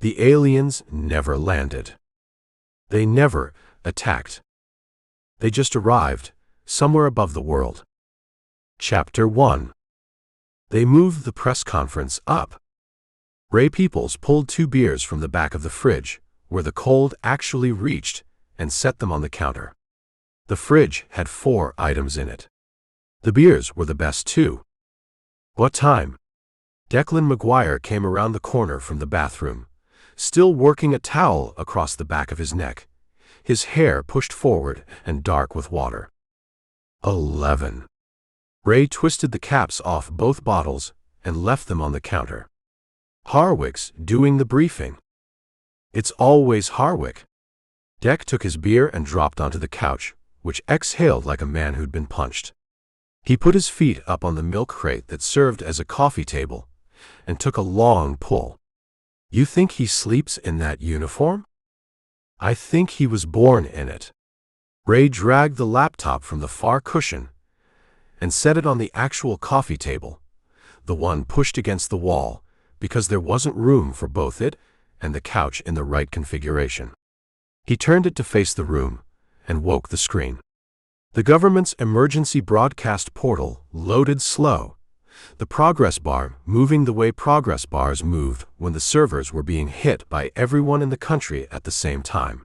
The aliens never landed. They never attacked. They just arrived, somewhere above the world. Chapter 1. They moved the press conference up. Ray Peoples pulled 2 beers from the back of the fridge, where the cold actually reached, and set them on the counter. The fridge had 4 items in it. The beers were the best too. What time? Declan Maguire came around the corner from the bathroom, still working a towel across the back of his neck, his hair pushed forward and dark with water. 11. Ray twisted the caps off both bottles and left them on the counter. Harwick's doing the briefing. It's always Harwick. Dec took his beer and dropped onto the couch, which exhaled like a man who'd been punched. He put his feet up on the milk crate that served as a coffee table and took a long pull. You think he sleeps in that uniform? I think he was born in it. Ray dragged the laptop from the far cushion and set it on the actual coffee table, the one pushed against the wall, because there wasn't room for both it and the couch in the right configuration. He turned it to face the room and woke the screen. The government's emergency broadcast portal loaded slow, the progress bar moving the way progress bars moved when the servers were being hit by everyone in the country at the same time.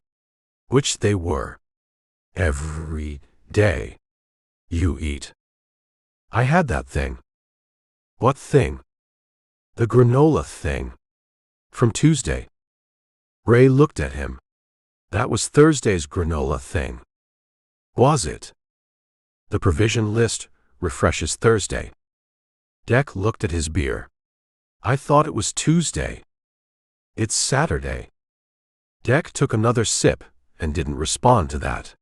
Which they were. Every day. You eat. I had that thing. What thing? The granola thing. From Tuesday. Ray looked at him. That was Thursday's granola thing. Was it? The provision list refreshes Thursday. Dec looked at his beer. I thought it was Tuesday. It's Saturday. Dec took another sip and didn't respond to that.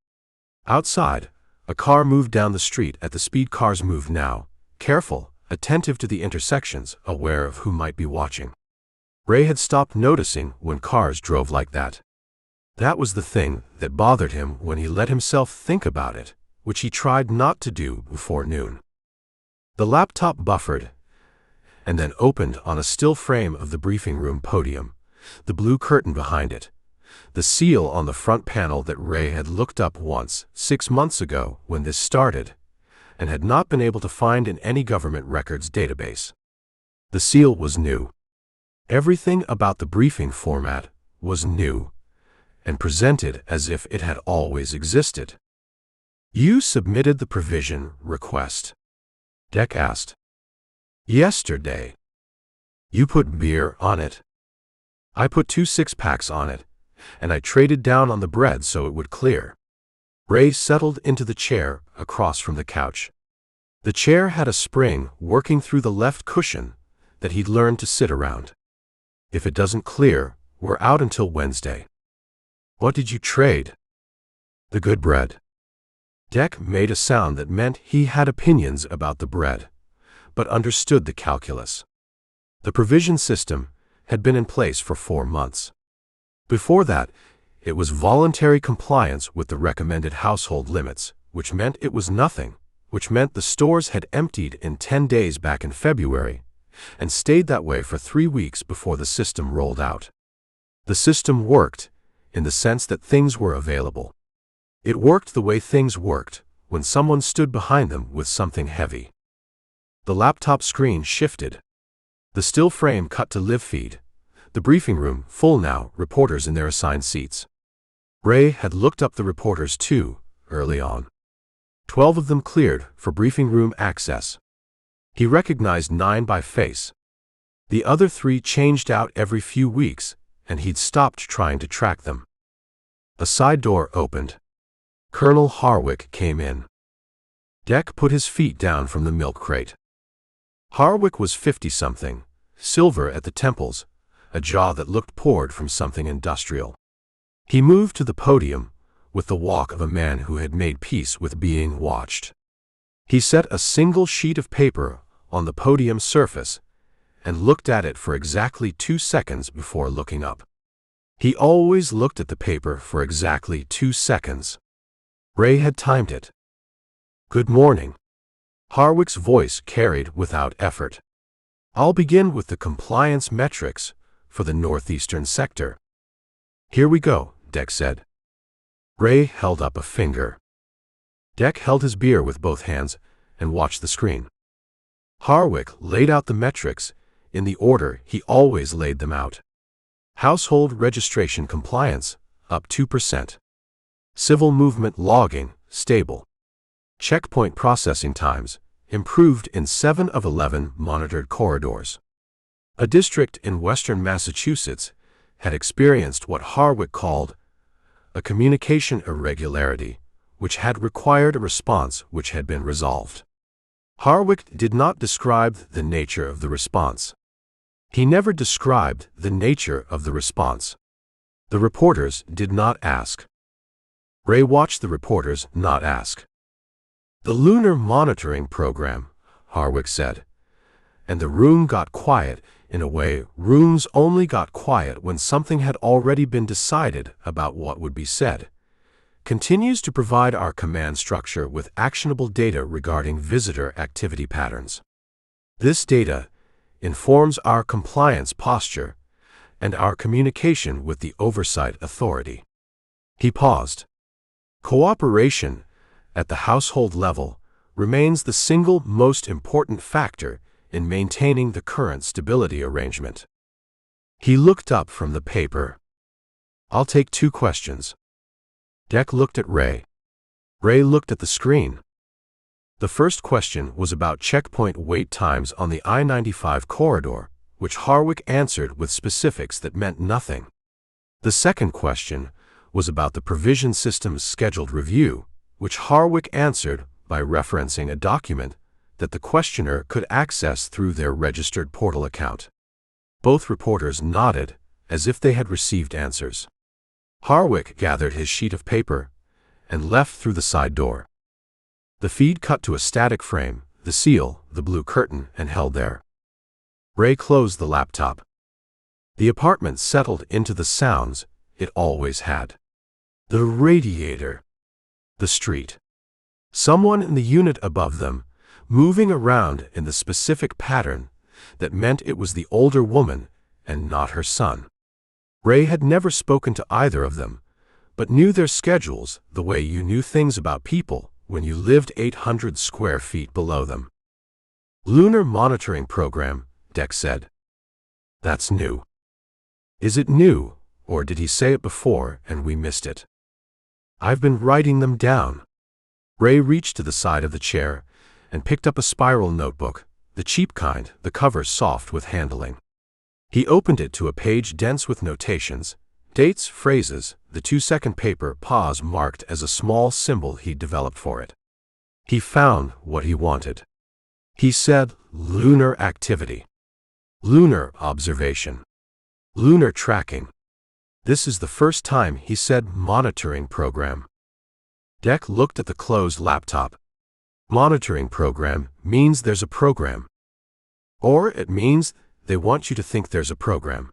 Outside, a car moved down the street at the speed cars move now, careful, attentive to the intersections, aware of who might be watching. Ray had stopped noticing when cars drove like that. That was the thing that bothered him when he let himself think about it, which he tried not to do before noon. The laptop buffered, and then opened on a still frame of the briefing room podium, the blue curtain behind it, the seal on the front panel that Ray had looked up once, 6 months ago when this started, and had not been able to find in any government records database. The seal was new. Everything about the briefing format was new, and presented as if it had always existed. You submitted the provision request? Dec asked. Yesterday. You put beer on it? I put 2 6-packs on it, and I traded down on the bread so it would clear. Ray settled into the chair across from the couch. The chair had a spring working through the left cushion that he'd learned to sit around. If it doesn't clear, we're out until Wednesday. What did you trade? The good bread. Dec made a sound that meant he had opinions about the bread, but understood the calculus. The provision system had been in place for 4 months. Before that, it was voluntary compliance with the recommended household limits, which meant it was nothing, which meant the stores had emptied in 10 days back in February, and stayed that way for 3 weeks before the system rolled out. The system worked, in the sense that things were available. It worked the way things worked when someone stood behind them with something heavy. The laptop screen shifted. The still frame cut to live feed. The briefing room full now, reporters in their assigned seats. Ray had looked up the reporters too, early on. 12 of them cleared for briefing room access. He recognized 9 by face. The other 3 changed out every few weeks, and he'd stopped trying to track them. A side door opened. Colonel Harwick came in. Dec put his feet down from the milk crate. Harwick was 50-something, silver at the temples, a jaw that looked poured from something industrial. He moved to the podium with the walk of a man who had made peace with being watched. He set a single sheet of paper on the podium surface and looked at it for exactly 2 seconds before looking up. He always looked at the paper for exactly 2 seconds. Ray had timed it. Good morning. Harwick's voice carried without effort. I'll begin with the compliance metrics for the northeastern sector. Here we go, Dec said. Ray held up a finger. Dec held his beer with both hands and watched the screen. Harwick laid out the metrics in the order he always laid them out. Household registration compliance, up 2%. Civil movement logging, stable. Checkpoint processing times, improved in 7 of 11 monitored corridors. A district in western Massachusetts had experienced what Harwick called a communication irregularity, which had required a response which had been resolved. Harwick did not describe the nature of the response. He never described the nature of the response. The reporters did not ask. Ray watched the reporters not ask. The lunar monitoring program, Harwick said. And the room got quiet. In a way, rooms only got quiet when something had already been decided about what would be said. Continues to provide our command structure with actionable data regarding visitor activity patterns. This data informs our compliance posture and our communication with the oversight authority. He paused. Cooperation at the household level remains the single most important factor in maintaining the current stability arrangement. He looked up from the paper. I'll take 2 questions. Dec looked at Ray. Ray looked at the screen. The first question was about checkpoint wait times on the I-95 corridor, which Harwick answered with specifics that meant nothing. The second question was about the provision system's scheduled review, which Harwick answered by referencing a document that the questioner could access through their registered portal account. Both reporters nodded, as if they had received answers. Harwick gathered his sheet of paper and left through the side door. The feed cut to a static frame, the seal, the blue curtain, and held there. Ray closed the laptop. The apartment settled into the sounds it always had. The radiator. The street. Someone in the unit above them, moving around in the specific pattern that meant it was the older woman and not her son. Ray had never spoken to either of them, but knew their schedules the way you knew things about people when you lived 800 square feet below them. Lunar monitoring program, Dec said. That's new. Is it new, or did he say it before and we missed it? I've been writing them down. Ray reached to the side of the chair and picked up a spiral notebook, the cheap kind, the cover soft with handling. He opened it to a page dense with notations, dates, phrases, the 2-second paper pause marked as a small symbol he'd developed for it. He found what he wanted. He said, lunar activity. Lunar observation. Lunar tracking. This is the first time he said monitoring program. Dec looked at the closed laptop. Monitoring program means there's a program. Or it means they want you to think there's a program.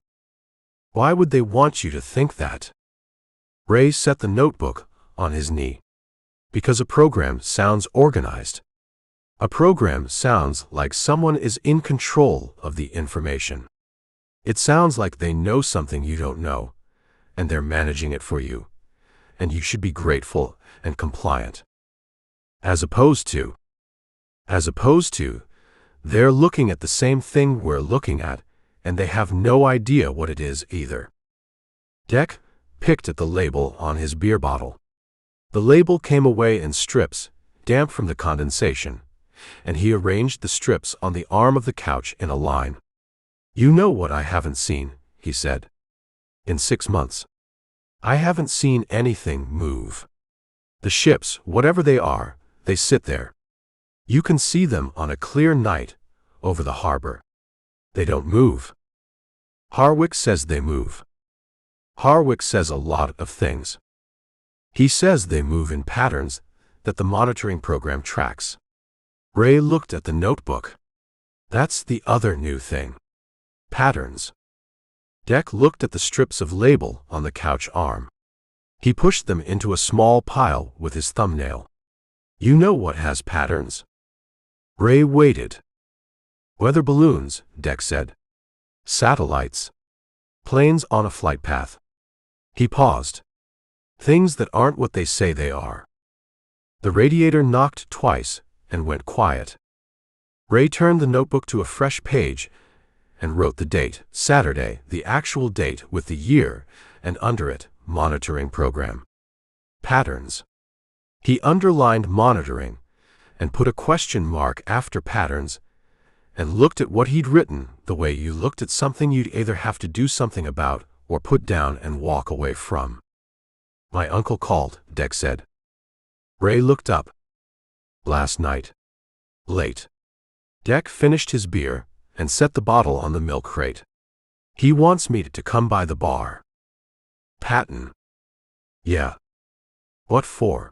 Why would they want you to think that? Ray set the notebook on his knee. Because a program sounds organized. A program sounds like someone is in control of the information. It sounds like they know something you don't know, and they're managing it for you, and you should be grateful and compliant. As opposed to, they're looking at the same thing we're looking at, and they have no idea what it is either. Dec picked at the label on his beer bottle. The label came away in strips, damp from the condensation, and he arranged the strips on the arm of the couch in a line. You know what I haven't seen, he said. In 6 months. I haven't seen anything move. The ships, whatever they are, they sit there. You can see them on a clear night over the harbor. They don't move. Harwick says they move. Harwick says a lot of things. He says they move in patterns that the monitoring program tracks. Ray looked at the notebook. That's the other new thing. Patterns. Dec looked at the strips of label on the couch arm. He pushed them into a small pile with his thumbnail. You know what has patterns? Ray waited. Weather balloons, Dec said. Satellites. Planes on a flight path. He paused. Things that aren't what they say they are. The radiator knocked twice and went quiet. Ray turned the notebook to a fresh page and wrote the date, Saturday, the actual date with the year, and under it, monitoring program. Patterns. He underlined monitoring and put a question mark after patterns and looked at what he'd written the way you looked at something you'd either have to do something about or put down and walk away from. My uncle called, Dec said. Ray looked up. Last night. Late. Dec finished his beer and set the bottle on the milk crate. He wants me to come by the bar. Patton. Yeah. What for?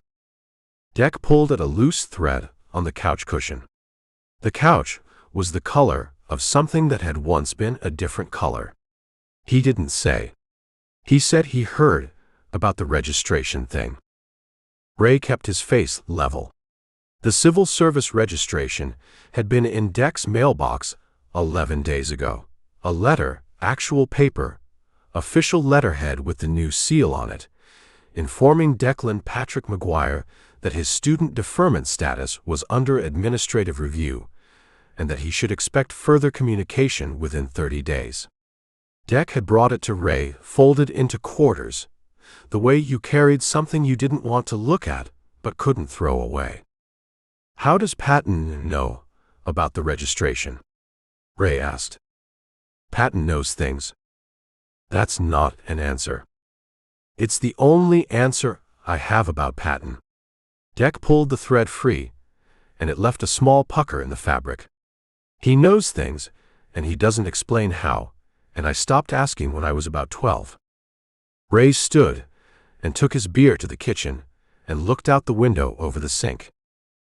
Dec pulled at a loose thread on the couch cushion. The couch was the color of something that had once been a different color. He didn't say. He said he heard about the registration thing. Ray kept his face level. The civil service registration had been in Dec's mailbox 11 days ago. A letter, actual paper, official letterhead with the new seal on it, informing Declan Patrick Maguire that his student deferment status was under administrative review and that he should expect further communication within 30 days. Dec had brought it to Ray, folded into quarters, the way you carried something you didn't want to look at but couldn't throw away. How does Patton know about the registration? Ray asked. Patton knows things. That's not an answer. It's the only answer I have about Patton. Dec pulled the thread free, and it left a small pucker in the fabric. He knows things, and he doesn't explain how, and I stopped asking when I was about 12. Ray stood and took his beer to the kitchen and looked out the window over the sink.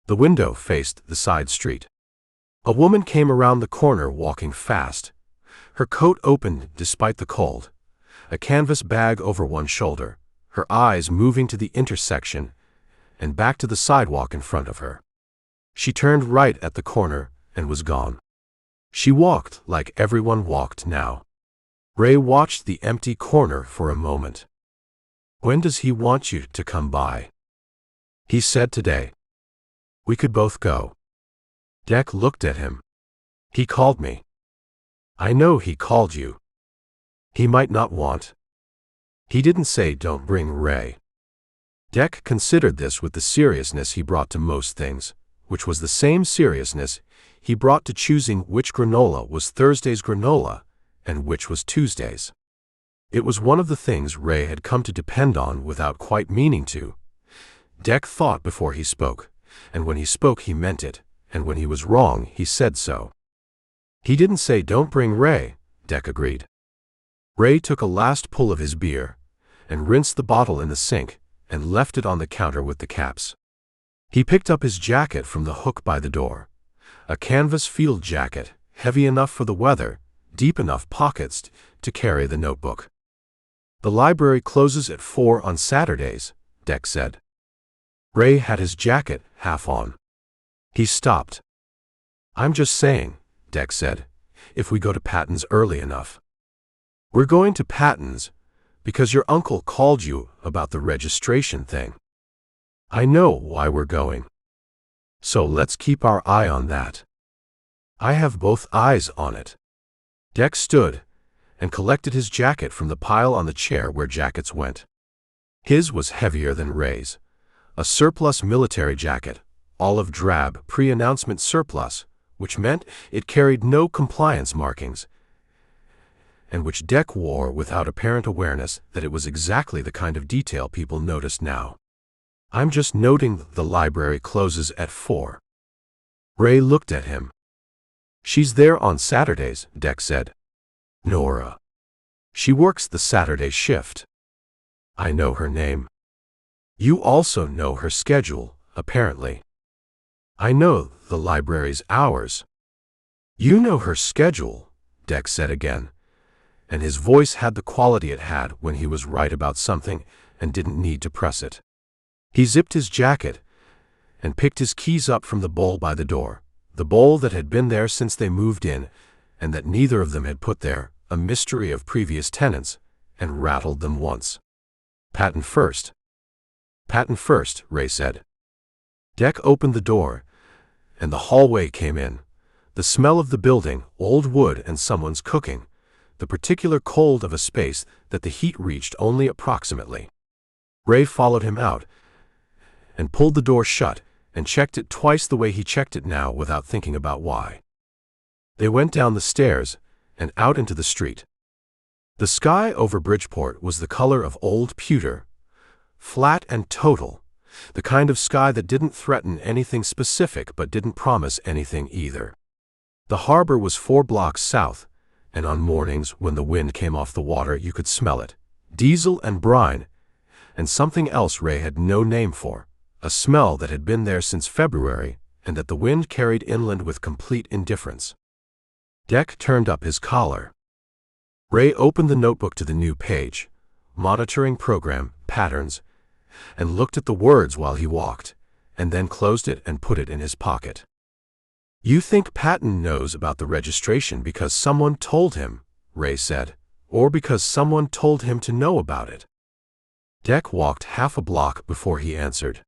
The window faced the side street. A woman came around the corner walking fast, her coat opened despite the cold, a canvas bag over one shoulder, her eyes moving to the intersection and back to the sidewalk in front of her. She turned right at the corner and was gone. She walked like everyone walked now. Ray watched the empty corner for a moment. When does he want you to come by? He said today. We could both go. Dec looked at him. He called me. I know he called you. He might not want. He didn't say don't bring Ray. Dec considered this with the seriousness he brought to most things, which was the same seriousness he brought to choosing which granola was Thursday's granola and which was Tuesday's. It was one of the things Ray had come to depend on without quite meaning to. Dec thought before he spoke, and when he spoke he meant it, and when he was wrong he said so. He didn't say don't bring Ray, Dec agreed. Ray took a last pull of his beer and rinsed the bottle in the sink and left it on the counter with the caps. He picked up his jacket from the hook by the door, a canvas field jacket, heavy enough for the weather, deep enough pockets to carry the notebook. The library closes at 4 on Saturdays, Dec said. Ray had his jacket half on. He stopped. I'm just saying, Dec said, if we go to Patton's early enough. We're going to Patton's because your uncle called you about the registration thing. I know why we're going. So let's keep our eye on that. I have both eyes on it. Dec stood and collected his jacket from the pile on the chair where jackets went. His was heavier than Ray's, a surplus military jacket, olive drab pre-announcement surplus, which meant it carried no compliance markings, and which Dec wore without apparent awareness that it was exactly the kind of detail people noticed now. I'm just noting the library closes at 4. Ray looked at him. She's there on Saturdays, Dec said. Nora. She works the Saturday shift. I know her name. You also know her schedule, apparently. I know the library's hours. You know her schedule, Dec said again, and his voice had the quality it had when he was right about something and didn't need to press it. He zipped his jacket and picked his keys up from the bowl by the door, the bowl that had been there since they moved in and that neither of them had put there, a mystery of previous tenants, and rattled them once. Patent first. Patent first, Ray said. Dec opened the door, and the hallway came in. The smell of the building, old wood and someone's cooking, the particular cold of a space that the heat reached only approximately. Ray followed him out, and pulled the door shut, and checked it twice the way he checked it now without thinking about why. They went down the stairs, and out into the street. The sky over Bridgeport was the color of old pewter, flat and total, the kind of sky that didn't threaten anything specific but didn't promise anything either. The harbor was 4 blocks south, and on mornings when the wind came off the water you could smell it, diesel and brine, and something else Ray had no name for, a smell that had been there since February and that the wind carried inland with complete indifference. Dec turned up his collar. Ray opened the notebook to the new page, monitoring program, patterns, and looked at the words while he walked, and then closed it and put it in his pocket. You think Patton knows about the registration because someone told him, Ray said, or because someone told him to know about it? Dec walked half a block before he answered.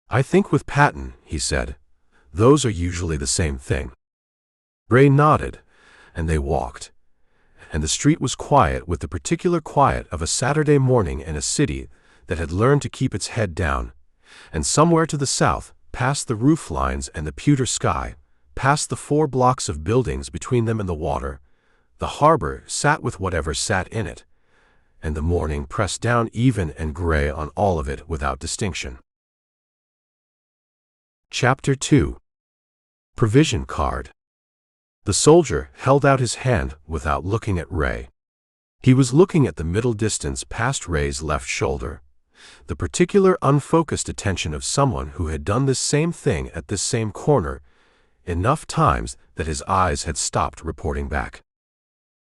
I think with Patton, he said. Those are usually the same thing. Ray nodded, and they walked. And the street was quiet with the particular quiet of a Saturday morning in a city that had learned to keep its head down, and somewhere to the south, past the roof lines and the pewter sky, past the 4 blocks of buildings between them and the water, the harbor sat with whatever sat in it, and the morning pressed down even and gray on all of it without distinction. Chapter 2. Provision Card. The soldier held out his hand without looking at Ray. He was looking at the middle distance past Ray's left shoulder, the particular unfocused attention of someone who had done this same thing at this same corner enough times that his eyes had stopped reporting back.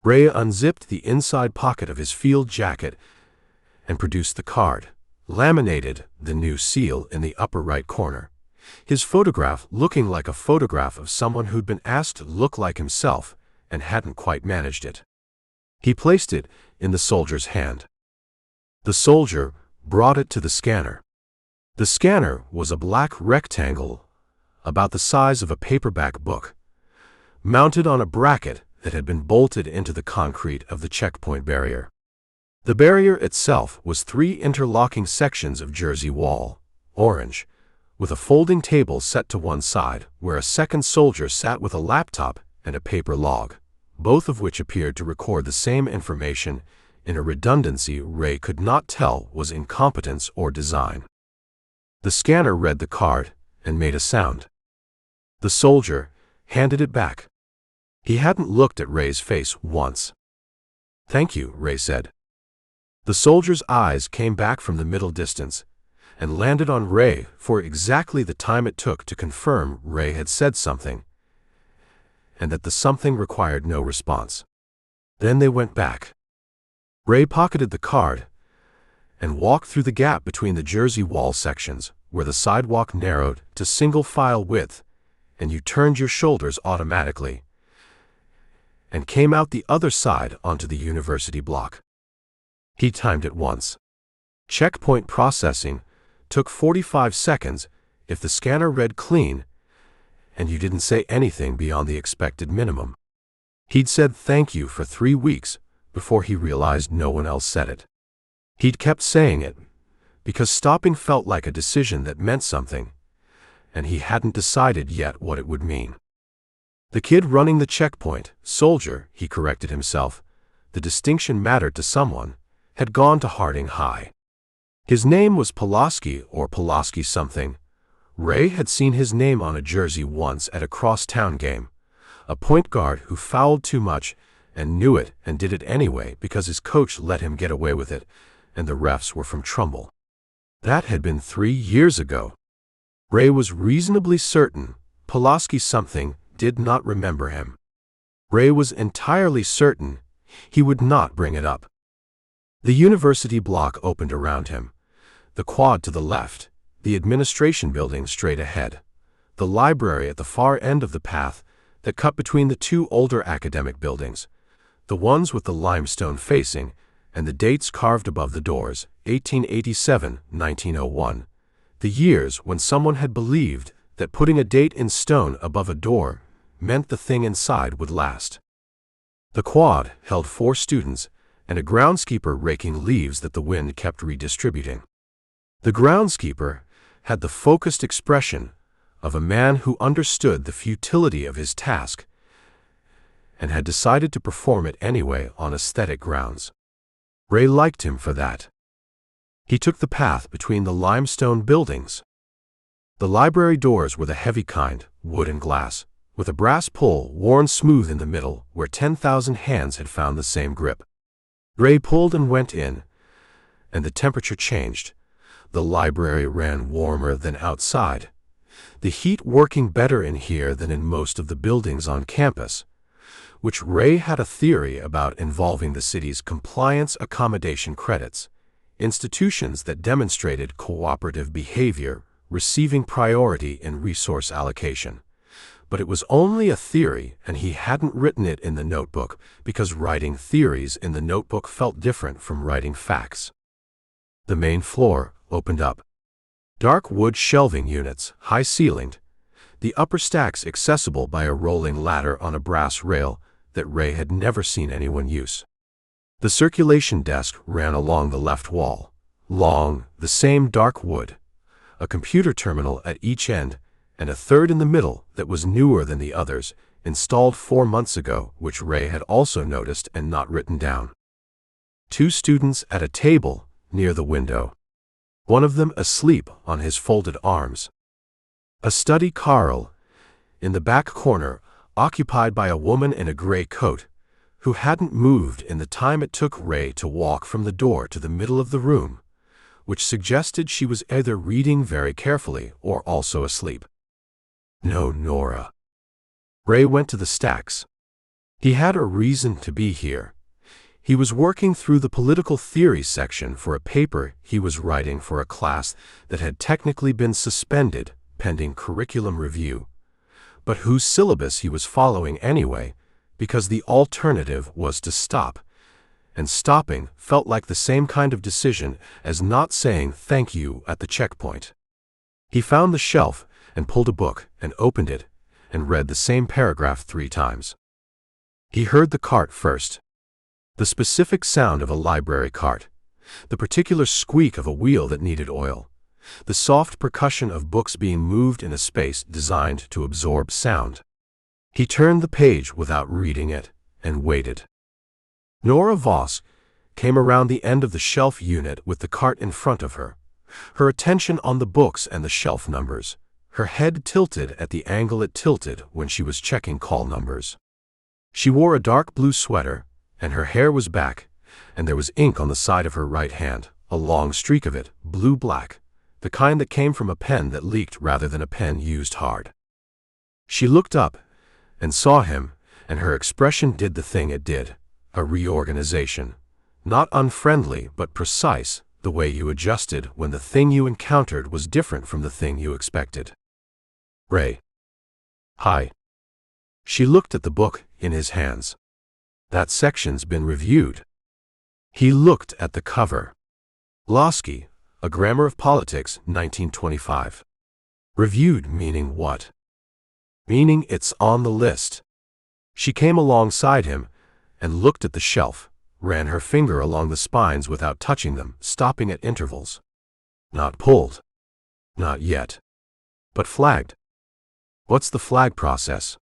Ray unzipped the inside pocket of his field jacket and produced the card, laminated the new seal in the upper right corner, his photograph looking like a photograph of someone who'd been asked to look like himself and hadn't quite managed it. He placed it in the soldier's hand. The soldier brought it to the scanner. The scanner was a black rectangle about the size of a paperback book, mounted on a bracket that had been bolted into the concrete of the checkpoint barrier. The barrier itself was 3 interlocking sections of jersey wall, orange, with a folding table set to one side where a second soldier sat with a laptop and a paper log, both of which appeared to record the same information in a redundancy Ray could not tell was incompetence or design. The scanner read the card and made a sound. The soldier handed it back. He hadn't looked at Ray's face once. Thank you, Ray said. The soldier's eyes came back from the middle distance and landed on Ray for exactly the time it took to confirm Ray had said something, and that the something required no response. Then they went back. Ray pocketed the card and walked through the gap between the jersey wall sections where the sidewalk narrowed to single file width, and you turned your shoulders automatically, and came out the other side onto the university block. He timed it once. Checkpoint processing took 45 seconds if the scanner read clean and you didn't say anything beyond the expected minimum. He'd said thank you for 3 weeks before he realized no one else said it. He'd kept saying it because stopping felt like a decision that meant something, and he hadn't decided yet what it would mean. The kid running the checkpoint, soldier, he corrected himself, the distinction mattered to someone, had gone to Harding High. His name was Pulaski or Pulaski something. Ray had seen his name on a jersey once at a crosstown game, a point guard who fouled too much and knew it and did it anyway because his coach let him get away with it, and the refs were from Trumbull. That had been 3 years ago. Ray was reasonably certain Pulaski something did not remember him. Ray was entirely certain he would not bring it up. The university block opened around him, the quad to the left, the administration building straight ahead, the library at the far end of the path that cut between the 2 older academic buildings, the ones with the limestone facing, and the dates carved above the doors, 1887, 1901, the years when someone had believed that putting a date in stone above a door meant the thing inside would last. The quad held 4 students and a groundskeeper raking leaves that the wind kept redistributing. The groundskeeper had the focused expression of a man who understood the futility of his task and had decided to perform it anyway on aesthetic grounds. Ray liked him for that. He took the path between the limestone buildings. The library doors were the heavy kind, wood and glass, with a brass pull worn smooth in the middle where 10,000 hands had found the same grip. Ray pulled and went in, and the temperature changed. The library ran warmer than outside, the heat working better in here than in most of the buildings on campus, which Ray had a theory about involving the city's compliance accommodation credits, institutions that demonstrated cooperative behavior, receiving priority in resource allocation. But it was only a theory, and he hadn't written it in the notebook because writing theories in the notebook felt different from writing facts. The main floor opened up. Dark wood shelving units, high-ceilinged, the upper stacks accessible by a rolling ladder on a brass rail that Ray had never seen anyone use. The circulation desk ran along the left wall, long, the same dark wood, a computer terminal at each end, and a third in the middle that was newer than the others, installed 4 months ago, which Ray had also noticed and not written down. 2 students at a table near the window, one of them asleep on his folded arms. A study Carl, in the back corner, occupied by a woman in a gray coat, who hadn't moved in the time it took Ray to walk from the door to the middle of the room, which suggested she was either reading very carefully or also asleep. No, Nora. Ray went to the stacks. He had a reason to be here. He was working through the political theory section for a paper he was writing for a class that had technically been suspended pending curriculum review, but whose syllabus he was following anyway, because the alternative was to stop, and stopping felt like the same kind of decision as not saying thank you at the checkpoint. He found the shelf and pulled a book and opened it and read the same paragraph 3 times. He heard the cart first. The specific sound of a library cart, the particular squeak of a wheel that needed oil, the soft percussion of books being moved in a space designed to absorb sound. He turned the page without reading it and waited. Nora Voss came around the end of the shelf unit with the cart in front of her, her attention on the books and the shelf numbers, her head tilted at the angle it tilted when she was checking call numbers. She wore a dark blue sweater, and her hair was back, and there was ink on the side of her right hand, a long streak of it, blue-black, the kind that came from a pen that leaked rather than a pen used hard. She looked up and saw him, and her expression did the thing it did, a reorganization, not unfriendly but precise, the way you adjusted when the thing you encountered was different from the thing you expected. Ray. Hi. She looked at the book in his hands. That section's been reviewed. He looked at the cover. Losky, A Grammar of Politics, 1925. Reviewed meaning what? Meaning it's on the list. She came alongside him and looked at the shelf, ran her finger along the spines without touching them, stopping at intervals. Not pulled. Not yet. But flagged. What's the flag process?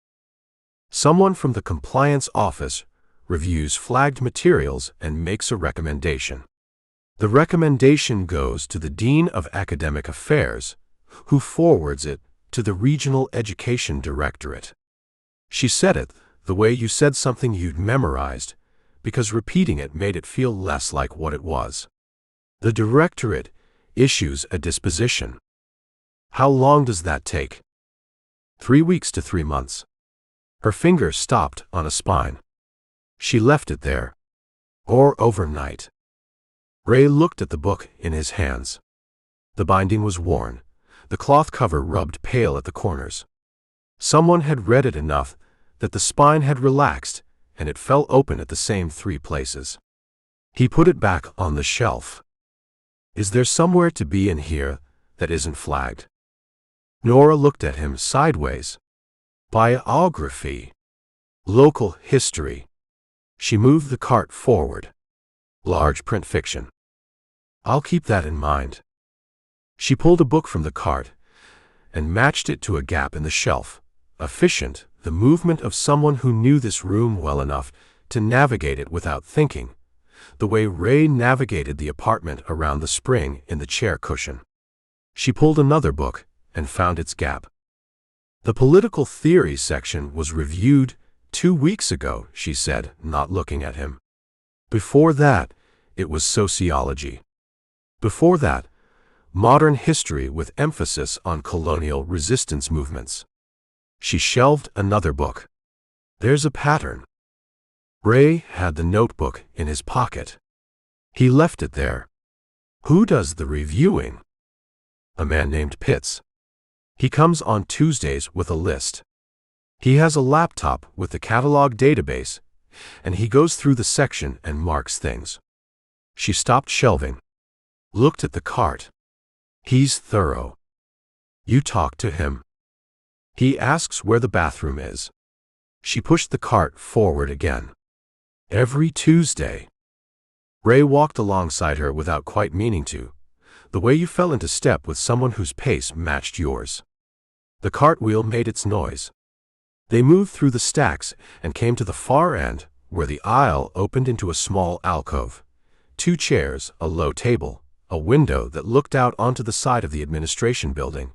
Someone from the compliance office reviews flagged materials and makes a recommendation. The recommendation goes to the Dean of Academic Affairs, who forwards it to the Regional Education Directorate. She said it the way you said something you'd memorized, because repeating it made it feel less like what it was. The Directorate issues a disposition. How long does that take? 3 weeks to 3 months. Her finger stopped on a spine. She left it there. Or overnight. Ray looked at the book in his hands. The binding was worn. The cloth cover rubbed pale at the corners. Someone had read it enough that the spine had relaxed, and it fell open at the same 3 places. He put it back on the shelf. Is there somewhere to be in here that isn't flagged? Nora looked at him sideways. Biography. Local history. She moved the cart forward. Large print fiction. I'll keep that in mind. She pulled a book from the cart and matched it to a gap in the shelf. Efficient, the movement of someone who knew this room well enough to navigate it without thinking, the way Ray navigated the apartment around the spring in the chair cushion. She pulled another book and found its gap. The political theory section was reviewed 2 weeks ago, she said, not looking at him. Before that, it was sociology. Before that, modern history with emphasis on colonial resistance movements. She shelved another book. There's a pattern. Ray had the notebook in his pocket. He left it there. Who does the reviewing? A man named Pitts. He comes on Tuesdays with a list. He has a laptop with the catalog database, and he goes through the section and marks things. She stopped shelving. Looked at the cart. He's thorough. You talk to him. He asks where the bathroom is. She pushed the cart forward again. Every Tuesday. Ray walked alongside her without quite meaning to, the way you fell into step with someone whose pace matched yours. The cartwheel made its noise. They moved through the stacks and came to the far end, where the aisle opened into a small alcove. 2 chairs, a low table, a window that looked out onto the side of the administration building.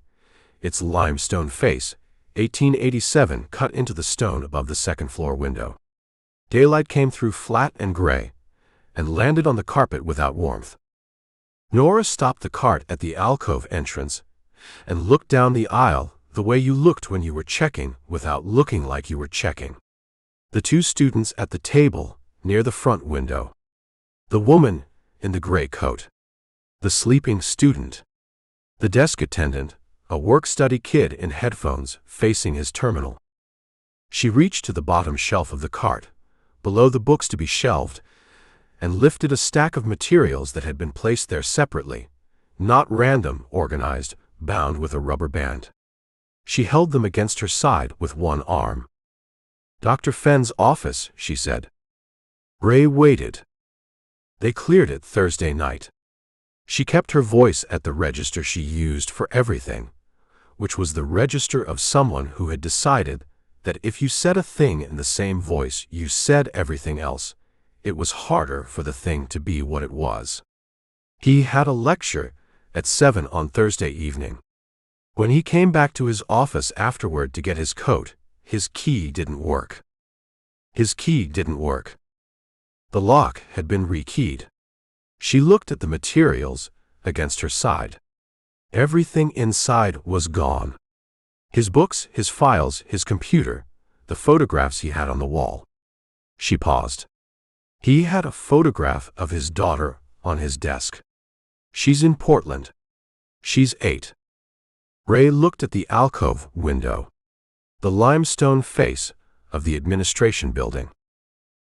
Its limestone face, 1887, cut into the stone above the second-floor window. Daylight came through flat and gray, and landed on the carpet without warmth. Nora stopped the cart at the alcove entrance and looked down the aisle the way you looked when you were checking without looking like you were checking. The 2 students at the table near the front window. The woman in the gray coat. The sleeping student. The desk attendant, a work-study kid in headphones facing his terminal. She reached to the bottom shelf of the cart, below the books to be shelved, and lifted a stack of materials that had been placed there separately, not random, organized, bound with a rubber band. She held them against her side with one arm. Dr. Fenn's office, she said. Ray waited. They cleared it Thursday night. She kept her voice at the register she used for everything, which was the register of someone who had decided that if you said a thing in the same voice you said everything else, it was harder for the thing to be what it was. He had a lecture at 7 on Thursday evening. When he came back to his office afterward to get his coat, his key didn't work. His key didn't work. The lock had been rekeyed. She looked at the materials against her side. Everything inside was gone. His books, his files, his computer, the photographs he had on the wall. She paused. He had a photograph of his daughter on his desk. She's in Portland. She's 8. Ray looked at the alcove window. The limestone face of the administration building.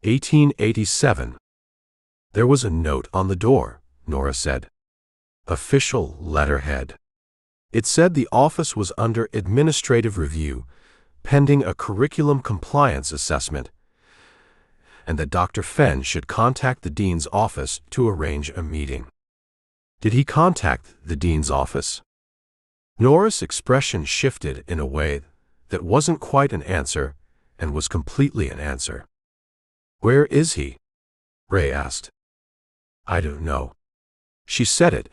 1887. There was a note on the door, Nora said. Official letterhead. It said the office was under administrative review, pending a curriculum compliance assessment, and that Dr. Fenn should contact the dean's office to arrange a meeting. Did he contact the dean's office? Nora's expression shifted in a way that wasn't quite an answer and was completely an answer. Where is he? Ray asked. I don't know. She said it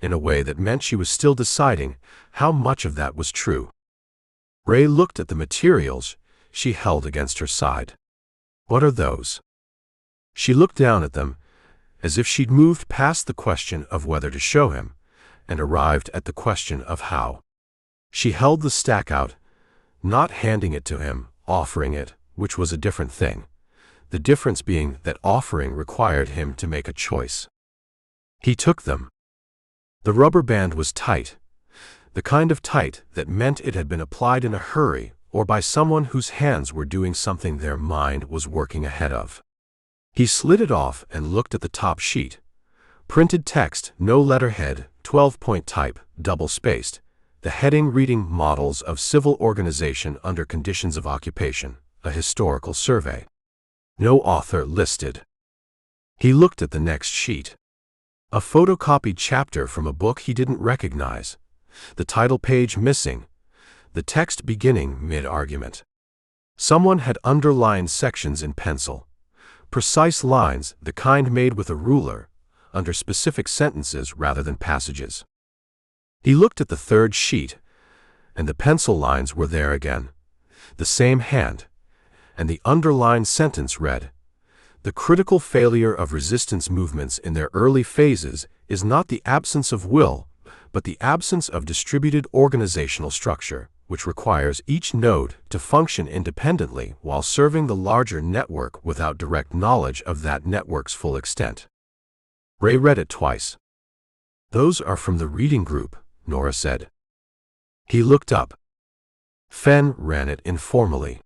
in a way that meant she was still deciding how much of that was true. Ray looked at the materials she held against her side. What are those? She looked down at them, as if she'd moved past the question of whether to show him, and arrived at the question of how. She held the stack out, not handing it to him, offering it, which was a different thing, the difference being that offering required him to make a choice. He took them. The rubber band was tight, the kind of tight that meant it had been applied in a hurry or by someone whose hands were doing something their mind was working ahead of. He slid it off and looked at the top sheet. Printed text, no letterhead, 12-point type, double-spaced. The heading reading Models of Civil Organization Under Conditions of Occupation, a Historical Survey. No author listed. He looked at the next sheet. A photocopied chapter from a book he didn't recognize. The title page missing. The text beginning mid-argument. Someone had underlined sections in pencil. Precise lines, the kind made with a ruler, under specific sentences rather than passages. He looked at the third sheet, and the pencil lines were there again. The same hand, and the underlined sentence read, "The critical failure of resistance movements in their early phases is not the absence of will, but the absence of distributed organizational structure, which requires each node to function independently while serving the larger network without direct knowledge of that network's full extent." Ray read it twice. "Those are from the reading group," Nora said. He looked up. Fenn ran it informally.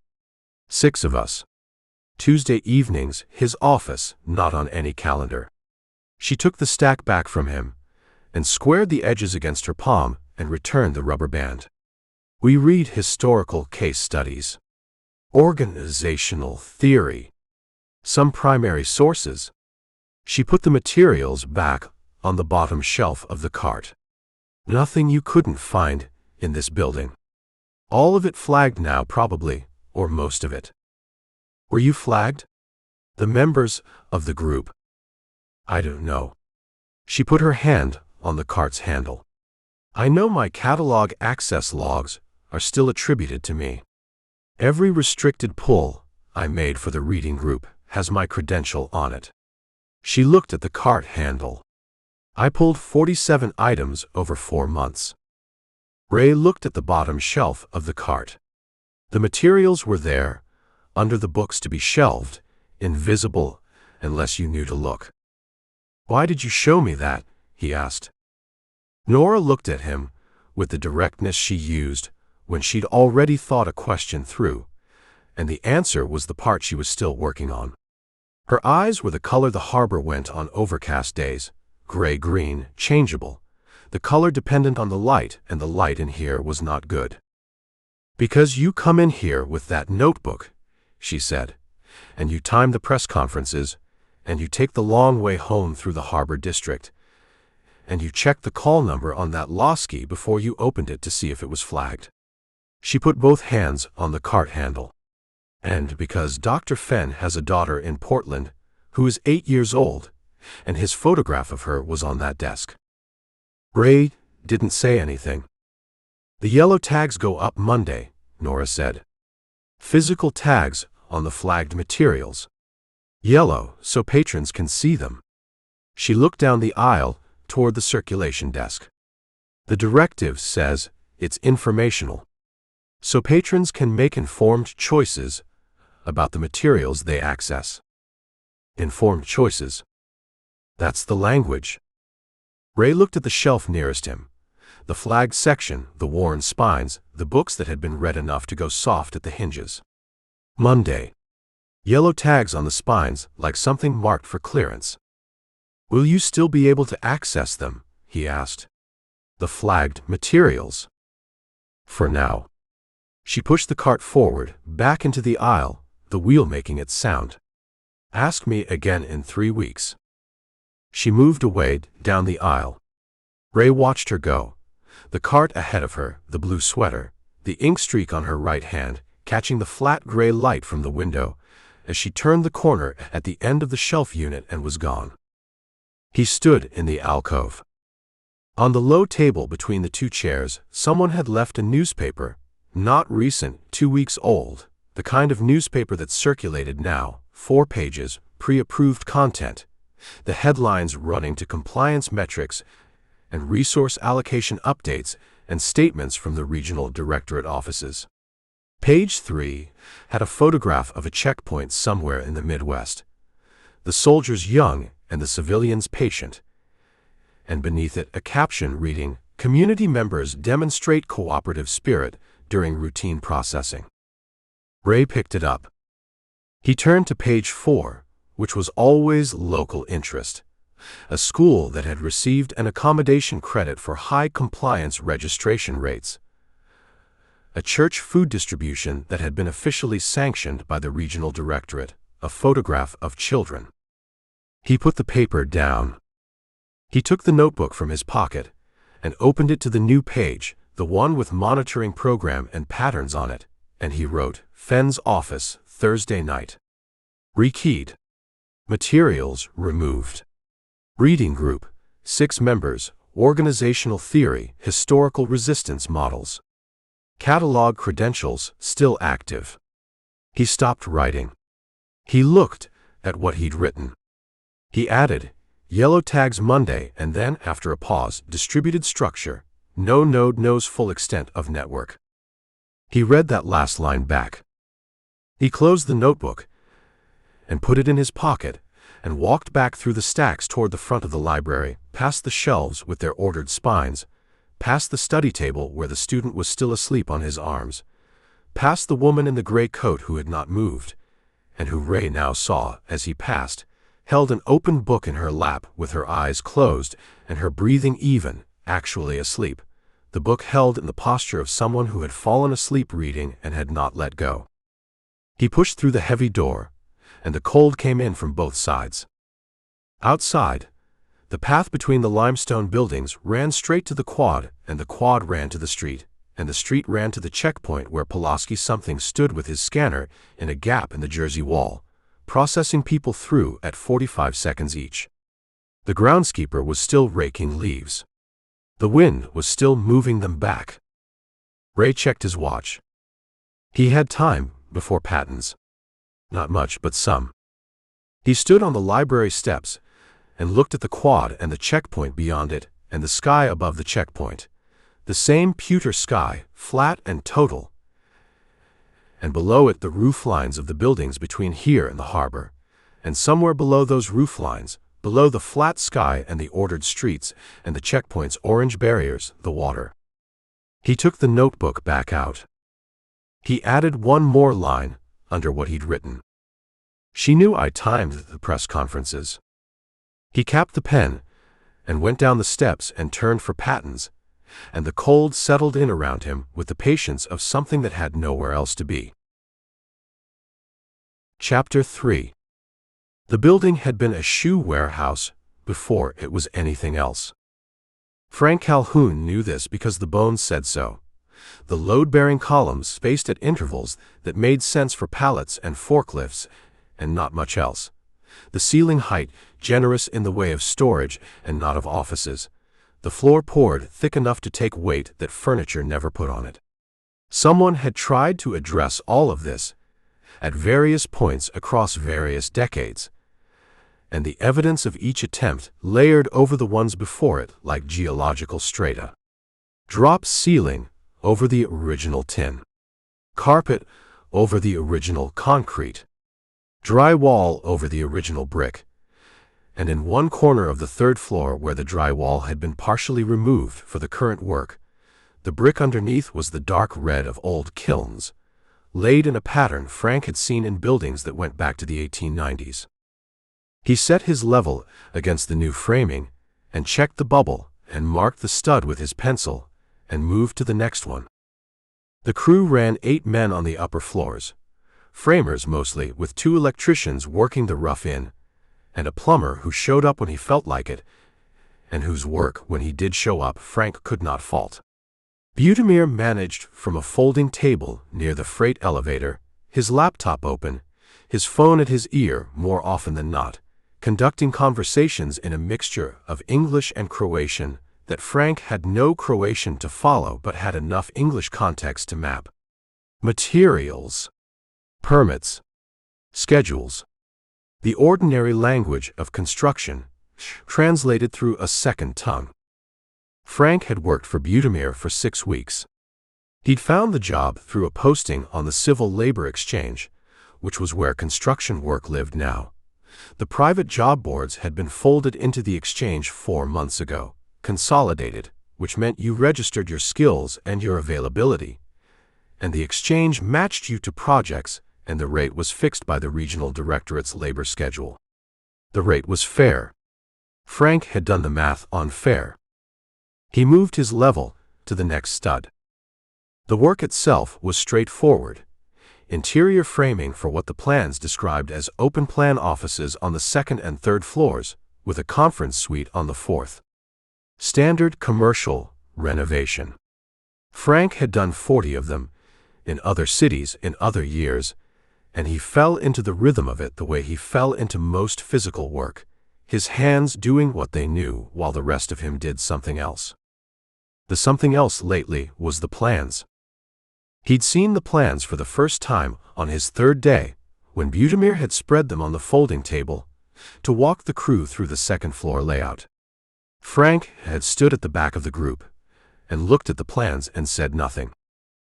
6 of us. Tuesday evenings, his office, not on any calendar. She took the stack back from him and squared the edges against her palm and returned the rubber band. "We read historical case studies, organizational theory, some primary sources." She put the materials back on the bottom shelf of the cart. "Nothing you couldn't find in this building. All of it flagged now, probably, or most of it." "Were you flagged?" "The members of the group." "I don't know." She put her hand on the cart's handle. "I know my catalog access logs are still attributed to me. Every restricted pull I made for the reading group has my credential on it." She looked at the cart handle. "I pulled 47 items over 4 months." Ray looked at the bottom shelf of the cart. The materials were there, under the books to be shelved, invisible unless you knew to look. "Why did you show me that?" he asked. Nora looked at him with the directness she used when she'd already thought a question through, and the answer was the part she was still working on. Her eyes were the color the harbor went on overcast days, gray-green, changeable, the color dependent on the light, and the light in here was not good. "Because you come in here with that notebook," she said, "and you time the press conferences, and you take the long way home through the harbor district, and you checked the call number on that Losky before you opened it to see if it was flagged." She put both hands on the cart handle. "And because Dr. Fenn has a daughter in Portland who is 8 years old, and his photograph of her was on that desk." Ray didn't say anything. "The yellow tags go up Monday," Nora said. "Physical tags on the flagged materials. Yellow, so patrons can see them." She looked down the aisle toward the circulation desk. "The directive says it's informational, so patrons can make informed choices about the materials they access." Informed choices. That's the language. Ray looked at the shelf nearest him. The flagged section, the worn spines, the books that had been read enough to go soft at the hinges. Monday. Yellow tags on the spines, like something marked for clearance. "Will you still be able to access them?" he asked. "The flagged materials." "For now." She pushed the cart forward, back into the aisle, the wheel making its sound. "Ask me again in 3 weeks." She moved away down the aisle. Ray watched her go. The cart ahead of her, the blue sweater, the ink streak on her right hand, catching the flat gray light from the window as she turned the corner at the end of the shelf unit and was gone. He stood in the alcove. On the low table between the 2 chairs, someone had left a newspaper, not recent, 2 weeks old, the kind of newspaper that circulated now, 4 pages, pre-approved content, the headlines running to compliance metrics and resource allocation updates and statements from the regional directorate offices. Page 3 had a photograph of a checkpoint somewhere in the Midwest, the soldiers young and the civilians patient, and beneath it a caption reading, "Community members demonstrate cooperative spirit during routine processing." Ray picked it up. He turned to page 4, which was always local interest. A school that had received an accommodation credit for high compliance registration rates. A church food distribution that had been officially sanctioned by the regional directorate. A photograph of children. He put the paper down. He took the notebook from his pocket and opened it to the new page, the one with monitoring program and patterns on it, and he wrote, Fenn's office, Thursday night. Rekeyed. Materials removed. Reading group, 6 members, organizational theory, historical resistance models. Catalog credentials still active. He stopped writing. He looked at what he'd written. He added, yellow tags Monday, and then, after a pause, distributed structure, no node knows full extent of network. He read that last line back. He closed the notebook and put it in his pocket and walked back through the stacks toward the front of the library, past the shelves with their ordered spines, past the study table where the student was still asleep on his arms, past the woman in the gray coat who had not moved, and who Ray now saw, as he passed, held an open book in her lap with her eyes closed and her breathing even, actually asleep, the book held in the posture of someone who had fallen asleep reading and had not let go. He pushed through the heavy door, and the cold came in from both sides. Outside, the path between the limestone buildings ran straight to the quad, and the quad ran to the street, and the street ran to the checkpoint where Pulaski something stood with his scanner in a gap in the Jersey wall, processing people through at 45 seconds each. The groundskeeper was still raking leaves. The wind was still moving them back. Ray checked his watch. He had time before Patton's. Not much, but some. He stood on the library steps and looked at the quad and the checkpoint beyond it and the sky above the checkpoint. The same pewter sky, flat and total, and below it the roof lines of the buildings between here and the harbor, and somewhere below those roof lines, below the flat sky and the ordered streets and the checkpoint's orange barriers, the water. He took the notebook back out. He added one more line under what he'd written. She knew I timed the press conferences. He capped the pen and went down the steps and turned for Patton's, and the cold settled in around him with the patience of something that had nowhere else to be. Chapter 3. The building had been a shoe warehouse before it was anything else. Frank Calhoun knew this because the bones said so. The load-bearing columns spaced at intervals that made sense for pallets and forklifts, and not much else. The ceiling height generous in the way of storage and not of offices. The floor poured thick enough to take weight that furniture never put on it. Someone had tried to address all of this at various points across various decades, and the evidence of each attempt layered over the ones before it like geological strata. Drop ceiling over the original tin. Carpet over the original concrete. Drywall over the original brick. And in one corner of the 3rd floor where the drywall had been partially removed for the current work, the brick underneath was the dark red of old kilns, laid in a pattern Frank had seen in buildings that went back to the 1890s. He set his level against the new framing and checked the bubble and marked the stud with his pencil and moved to the next one. The crew ran 8 men on the upper floors, framers mostly, with 2 electricians working the rough in, and a plumber who showed up when he felt like it, and whose work, when he did show up, Frank could not fault. Butimir managed from a folding table near the freight elevator, his laptop open, his phone at his ear more often than not, conducting conversations in a mixture of English and Croatian that Frank had no Croatian to follow but had enough English context to map. Materials. Permits. Schedules. The ordinary language of construction, translated through a second tongue. Frank had worked for Butimir for 6 weeks. He'd found the job through a posting on the Civil Labor Exchange, which was where construction work lived now. The private job boards had been folded into the exchange 4 months ago, consolidated, which meant you registered your skills and your availability, and the exchange matched you to projects, and the rate was fixed by the regional directorate's labor schedule. The rate was fair. Frank had done the math on fair. He moved his level to the next stud. The work itself was straightforward. Interior framing for what the plans described as open-plan offices on the second and third floors, with a conference suite on the fourth. Standard commercial renovation. Frank had done 40 of them, in other cities in other years, and he fell into the rhythm of it the way he fell into most physical work, his hands doing what they knew while the rest of him did something else. The something else lately was the plans. He'd seen the plans for the first time on his third day, when Butimir had spread them on the folding table, to walk the crew through the second-floor layout. Frank had stood at the back of the group, and looked at the plans and said nothing.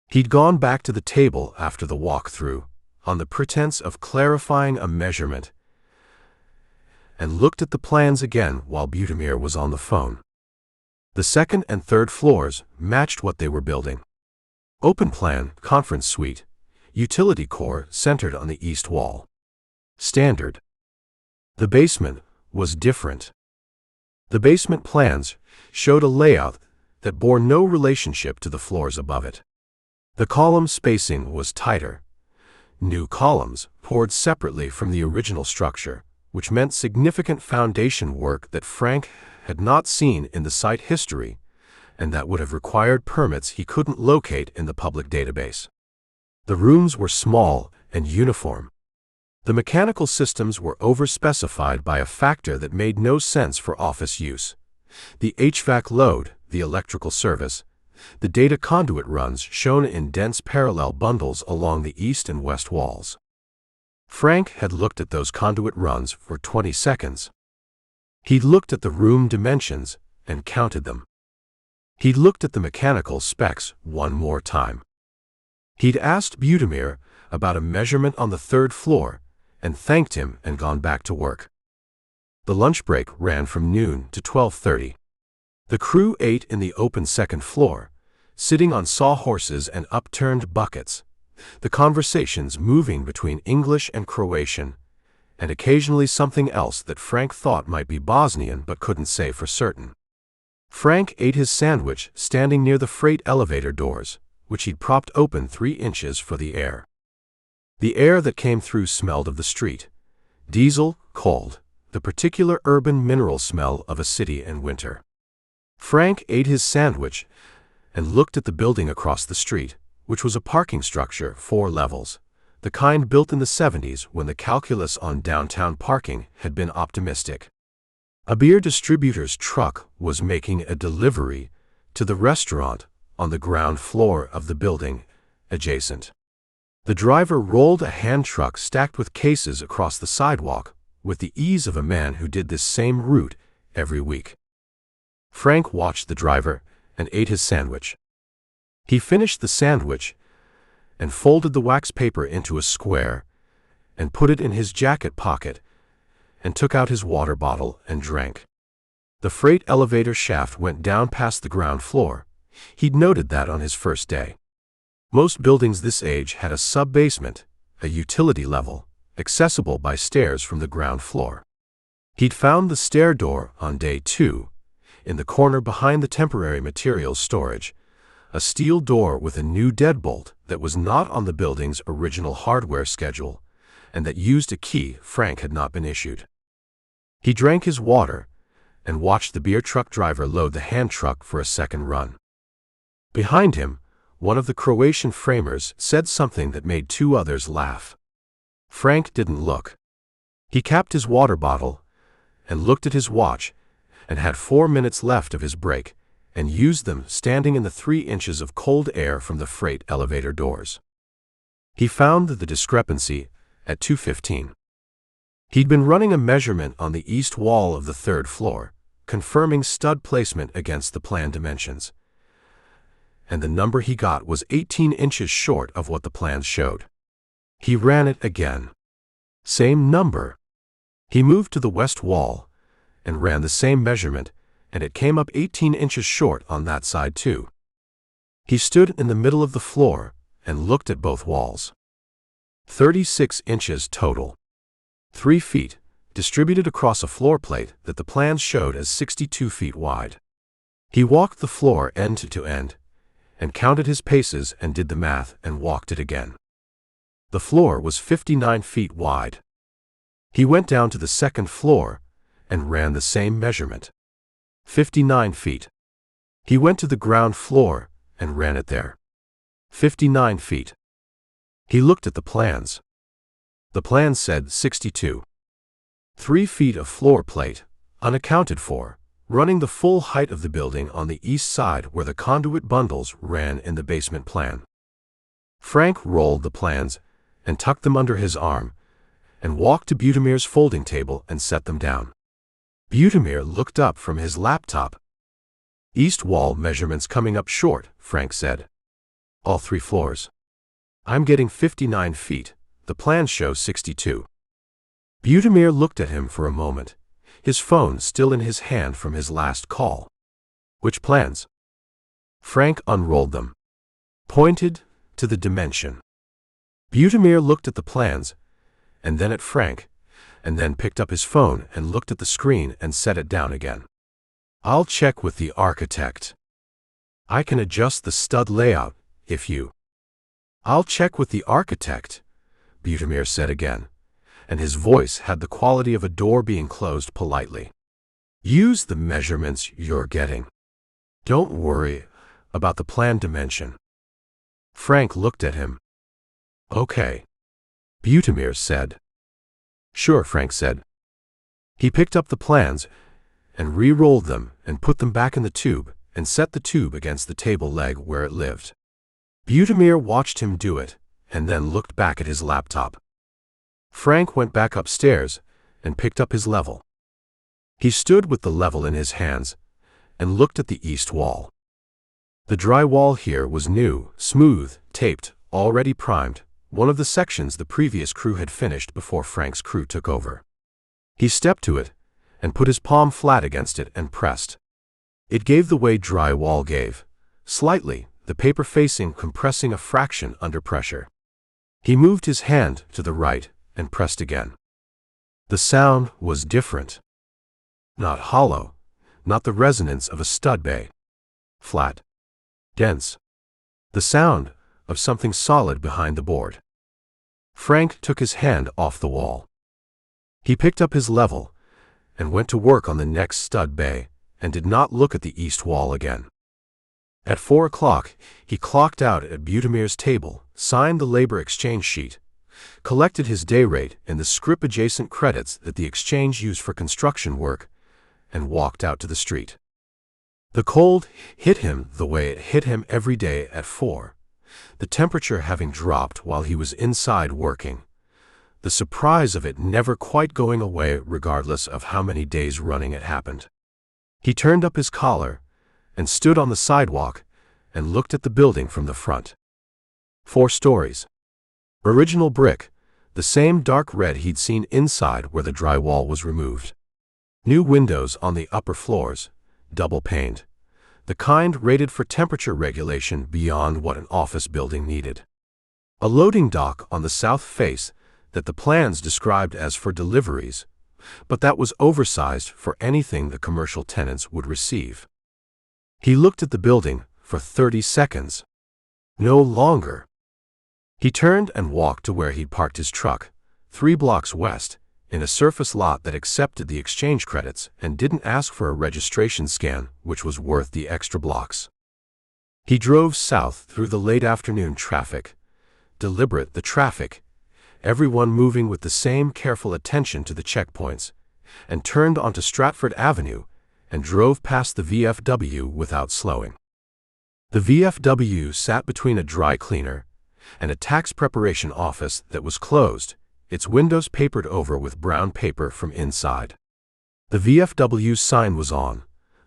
He'd gone back to the table after the walk-through, on the pretense of clarifying a measurement, and looked at the plans again while Butimir was on the phone. The second and third floors matched what they were building. Open plan, conference suite, utility core centered on the east wall. Standard. The basement was different. The basement plans showed a layout that bore no relationship to the floors above it. The column spacing was tighter. New columns poured separately from the original structure, which meant significant foundation work that Frank had not seen in the site history, and that would have required permits he couldn't locate in the public database. The rooms were small and uniform. The mechanical systems were overspecified by a factor that made no sense for office use. The HVAC load, the electrical service, the data conduit runs shown in dense parallel bundles along the east and west walls. Frank had looked at those conduit runs for 20 seconds. He'd looked at the room dimensions and counted them. He'd looked at the mechanical specs one more time. He'd asked Butimir about a measurement on the third floor and thanked him and gone back to work. The lunch break ran from noon to 12:30. The crew ate in the open second floor, sitting on sawhorses and upturned buckets, the conversations moving between English and Croatian, and occasionally something else that Frank thought might be Bosnian but couldn't say for certain. Frank ate his sandwich standing near the freight elevator doors, which he'd propped open 3 inches for the air. The air that came through smelled of the street. Diesel, cold, the particular urban mineral smell of a city in winter. Frank ate his sandwich and looked at the building across the street, which was a parking structure, 4 levels, the kind built in the 70s when the calculus on downtown parking had been optimistic. A beer distributor's truck was making a delivery to the restaurant on the ground floor of the building adjacent. The driver rolled a hand truck stacked with cases across the sidewalk with the ease of a man who did this same route every week. Frank watched the driver and ate his sandwich. He finished the sandwich and folded the wax paper into a square and put it in his jacket pocket and took out his water bottle and drank. The freight elevator shaft went down past the ground floor. He'd noted that on his first day. Most buildings this age had a sub-basement, a utility level, accessible by stairs from the ground floor. He'd found the stair door on day 2, in the corner behind the temporary materials storage, a steel door with a new deadbolt that was not on the building's original hardware schedule, and that used a key Frank had not been issued. He drank his water and watched the beer truck driver load the hand truck for a second run. Behind him, one of the Croatian framers said something that made 2 others laugh. Frank didn't look. He capped his water bottle and looked at his watch and had 4 minutes left of his break and used them standing in the 3 inches of cold air from the freight elevator doors. He found the discrepancy at 2:15. He'd been running a measurement on the east wall of the 3rd floor, confirming stud placement against the plan dimensions, and the number he got was 18 inches short of what the plans showed. He ran it again. Same number. He moved to the west wall and ran the same measurement, and it came up 18 inches short on that side too. He stood in the middle of the floor and looked at both walls. 36 inches total. 3 feet, distributed across a floor plate that the plans showed as 62 feet wide. He walked the floor end to end, and counted his paces and did the math and walked it again. The floor was 59 feet wide. He went down to the second floor and ran the same measurement. 59 feet. He went to the ground floor and ran it there. 59 feet. He looked at the plans. The plans said 62. 3 feet of floor plate, unaccounted for, running the full height of the building on the east side where the conduit bundles ran in the basement plan. Frank rolled the plans and tucked them under his arm and walked to Butimir's folding table and set them down. Butimir looked up from his laptop. "East wall measurements coming up short," Frank said. "All 3 floors. I'm getting 59 feet. The plans show 62. Butimir looked at him for a moment, his phone still in his hand from his last call. "Which plans?" Frank unrolled them. Pointed to the dimension. Butimir looked at the plans, and then at Frank, and then picked up his phone and looked at the screen and set it down again. "I'll check with the architect. I can adjust the stud layout, if you—" "I'll check with the architect," Butimir said again, and his voice had the quality of a door being closed politely. "Use the measurements you're getting. Don't worry about the plan dimension." Frank looked at him. "Okay," Butimir said. "Sure," Frank said. He picked up the plans and re-rolled them and put them back in the tube and set the tube against the table leg where it lived. Butimir watched him do it and then looked back at his laptop. Frank went back upstairs and picked up his level. He stood with the level in his hands and looked at the east wall. The drywall here was new, smooth, taped, already primed, one of the sections the previous crew had finished before Frank's crew took over. He stepped to it and put his palm flat against it and pressed. It gave the way drywall gave, slightly, the paper facing compressing a fraction under pressure. He moved his hand to the right and pressed again. The sound was different. Not hollow, not the resonance of a stud bay. Flat. Dense. The sound of something solid behind the board. Frank took his hand off the wall. He picked up his level and went to work on the next stud bay and did not look at the east wall again. At 4 o'clock, he clocked out at Butimir's table, signed the labor exchange sheet, collected his day rate and the scrip-adjacent credits that the exchange used for construction work, and walked out to the street. The cold hit him the way it hit him every day at 4, the temperature having dropped while he was inside working, the surprise of it never quite going away regardless of how many days running it happened. He turned up his collar and stood on the sidewalk and looked at the building from the front. 4 stories. Original brick, the same dark red he'd seen inside where the drywall was removed. New windows on the upper floors, double-paned, the kind rated for temperature regulation beyond what an office building needed. A loading dock on the south face that the plans described as for deliveries, but that was oversized for anything the commercial tenants would receive. He looked at the building for 30 seconds. No longer. He turned and walked to where he'd parked his truck, 3 blocks west, in a surface lot that accepted the exchange credits and didn't ask for a registration scan, which was worth the extra blocks. He drove south through the late afternoon traffic, deliberate the traffic, everyone moving with the same careful attention to the checkpoints, and turned onto Stratford Avenue and drove past the VFW without slowing. The VFW sat between a dry cleaner and a tax preparation office that was closed, its windows papered over with brown paper from inside. The VFW sign was on,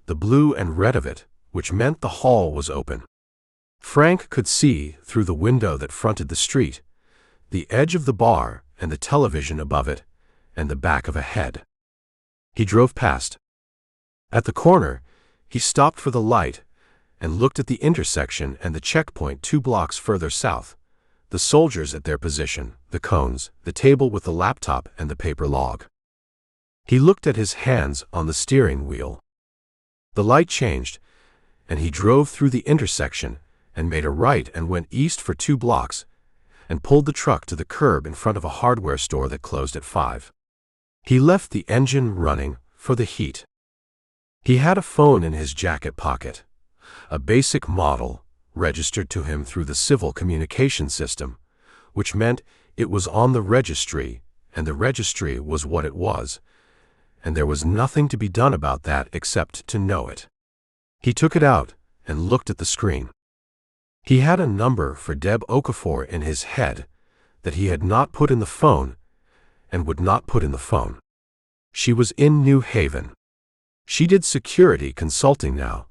the blue and red of it, which meant the hall was open. Frank could see, through the window that fronted the street, the edge of the bar and the television above it, and the back of a head. He drove past. At the corner, he stopped for the light and looked at the intersection and the checkpoint 2 blocks further south, the soldiers at their position, the cones, the table with the laptop and the paper log. He looked at his hands on the steering wheel. The light changed, and he drove through the intersection and made a right and went east for 2 blocks and pulled the truck to the curb in front of a hardware store that closed at 5. He left the engine running for the heat. He had a phone in his jacket pocket, a basic model registered to him through the civil communication system, which meant it was on the registry, and the registry was what it was, and there was nothing to be done about that except to know it. He took it out and looked at the screen. He had a number for Deb Okafor in his head that he had not put in the phone and would not put in the phone. She was in New Haven. She did security consulting now,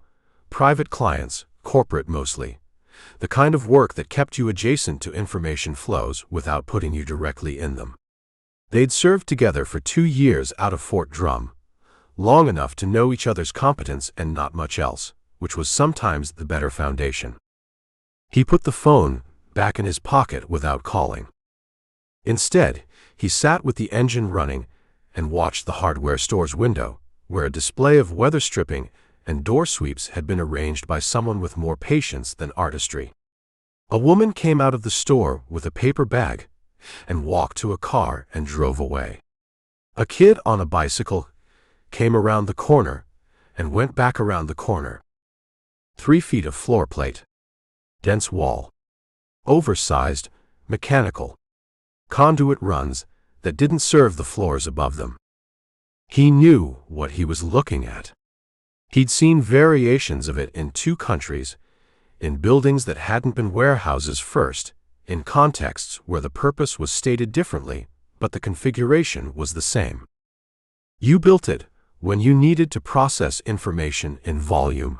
private clients, corporate mostly, the kind of work that kept you adjacent to information flows without putting you directly in them. They'd served together for 2 years out of Fort Drum, long enough to know each other's competence and not much else, which was sometimes the better foundation. He put the phone back in his pocket without calling. Instead, he sat with the engine running and watched the hardware store's window, where a display of weather stripping and door sweeps had been arranged by someone with more patience than artistry. A woman came out of the store with a paper bag and walked to a car and drove away. A kid on a bicycle came around the corner and went back around the corner. 3 feet of floor plate. Dense wall. Oversized, mechanical. Conduit runs that didn't serve the floors above them. He knew what he was looking at. He'd seen variations of it in 2 countries, in buildings that hadn't been warehouses first, in contexts where the purpose was stated differently, but the configuration was the same. You built it when you needed to process information in volume.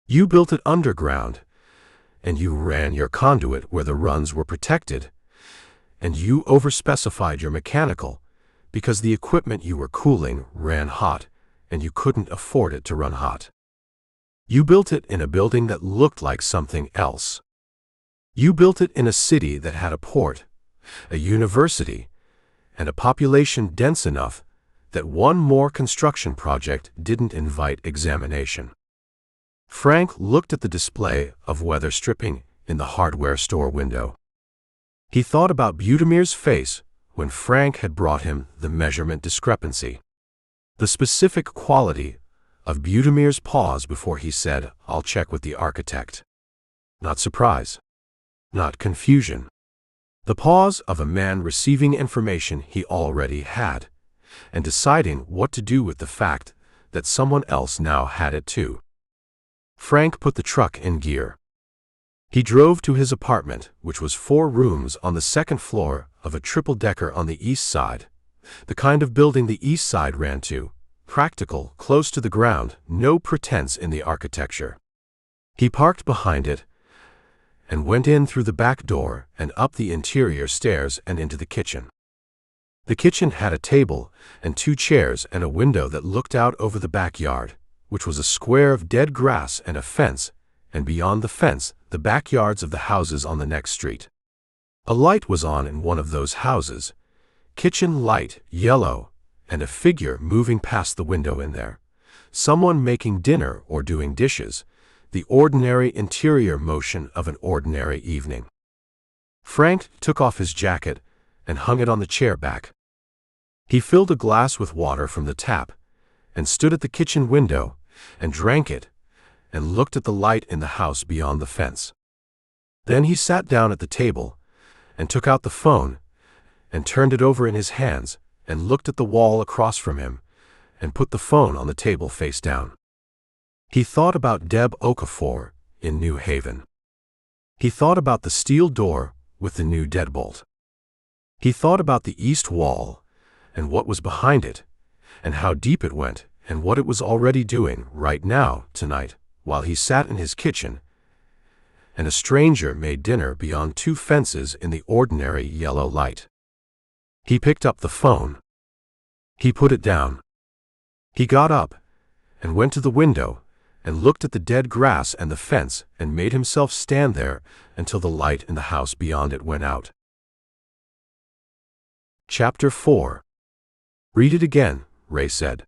You built it underground, and you ran your conduit where the runs were protected, and you overspecified your mechanical because the equipment you were cooling ran hot, and you couldn't afford it to run hot. You built it in a building that looked like something else. You built it in a city that had a port, a university, and a population dense enough that one more construction project didn't invite examination. Frank looked at the display of weather stripping in the hardware store window. He thought about Budemir's face when Frank had brought him the measurement discrepancy. The specific quality of Budemir's pause before he said, "I'll check with the architect." Not surprise. Not confusion. The pause of a man receiving information he already had, and deciding what to do with the fact that someone else now had it too. Frank put the truck in gear. He drove to his apartment, which was 4 rooms on the 2nd floor of a triple-decker on the east side, the kind of building the east side ran to, practical, close to the ground, no pretense in the architecture. He parked behind it and went in through the back door and up the interior stairs and into the kitchen. The kitchen had a table and 2 chairs and a window that looked out over the backyard, which was a square of dead grass and a fence, and beyond the fence, the backyards of the houses on the next street. A light was on in one of those houses, kitchen light, yellow, and a figure moving past the window in there, someone making dinner or doing dishes, the ordinary interior motion of an ordinary evening. Frank took off his jacket and hung it on the chair back. He filled a glass with water from the tap and stood at the kitchen window and drank it and looked at the light in the house beyond the fence. Then he sat down at the table and took out the phone and turned it over in his hands and looked at the wall across from him and put the phone on the table face down. He thought about Deb Okafor in New Haven. He thought about the steel door with the new deadbolt. He thought about the east wall and what was behind it, and how deep it went, and what it was already doing right now, tonight, while he sat in his kitchen, and a stranger made dinner beyond 2 fences in the ordinary yellow light. He picked up the phone. He put it down. He got up and went to the window and looked at the dead grass and the fence and made himself stand there until the light in the house beyond it went out. Chapter 4. Read it again, Ray said.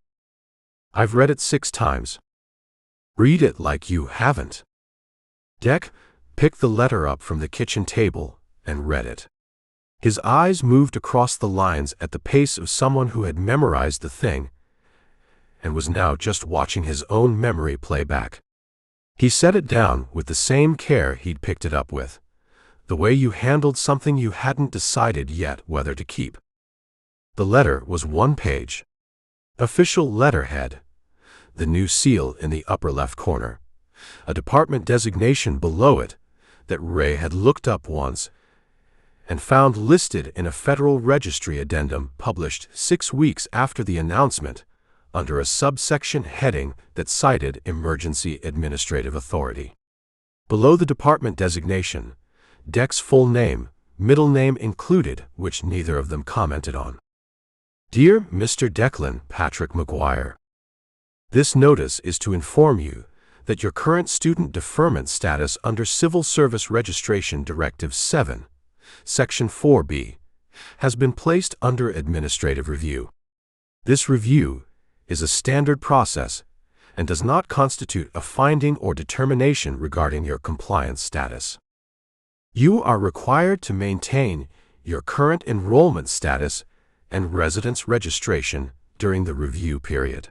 I've read it 6 times. Read it like you haven't. Dec picked the letter up from the kitchen table and read it. His eyes moved across the lines at the pace of someone who had memorized the thing and was now just watching his own memory play back. He set it down with the same care he'd picked it up with, the way you handled something you hadn't decided yet whether to keep. The letter was 1 page. Official letterhead, the new seal in the upper left corner, a department designation below it that Ray had looked up once and found listed in a Federal Registry addendum published 6 weeks after the announcement under a subsection heading that cited Emergency Administrative Authority. Below the department designation, Dec's full name, middle name included, which neither of them commented on. Dear Mr. Declan Patrick Maguire, this notice is to inform you that your current student deferment status under Civil Service Registration Directive 7, Section 4B, has been placed under administrative review. This review is a standard process and does not constitute a finding or determination regarding your compliance status. You are required to maintain your current enrollment status and residence registration during the review period.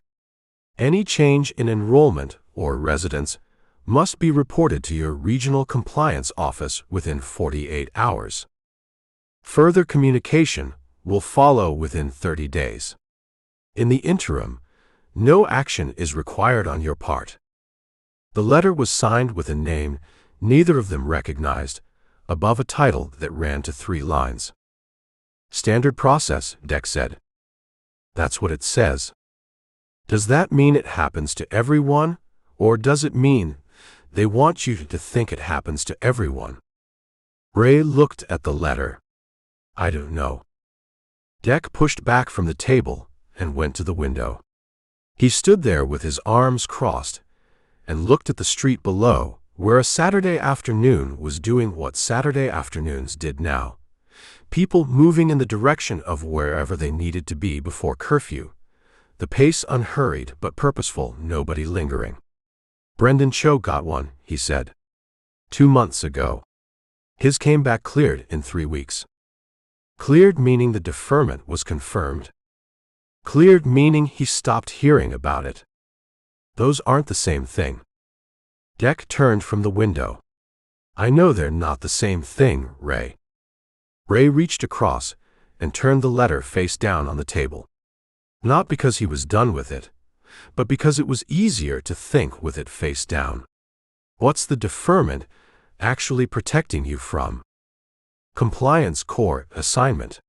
Any change in enrollment or residence must be reported to your regional compliance office within 48 hours. Further communication will follow within 30 days. In the interim, no action is required on your part. The letter was signed with a name neither of them recognized, above a title that ran to 3 lines. Standard process, Dec said. That's what it says. Does that mean it happens to everyone, or does it mean they want you to think it happens to everyone? Ray looked at the letter. I don't know. Dec pushed back from the table and went to the window. He stood there with his arms crossed and looked at the street below, where a Saturday afternoon was doing what Saturday afternoons did now. People moving in the direction of wherever they needed to be before curfew. The pace unhurried but purposeful, nobody lingering. Brendan Cho got one, he said. 2 months ago. His came back cleared in 3 weeks. Cleared meaning the deferment was confirmed. Cleared meaning he stopped hearing about it. Those aren't the same thing. Dec turned from the window. I know they're not the same thing, Ray. Ray reached across and turned the letter face down on the table. Not because he was done with it, but because it was easier to think with it face down. What's the deferment actually protecting you from? Compliance Corps assignment.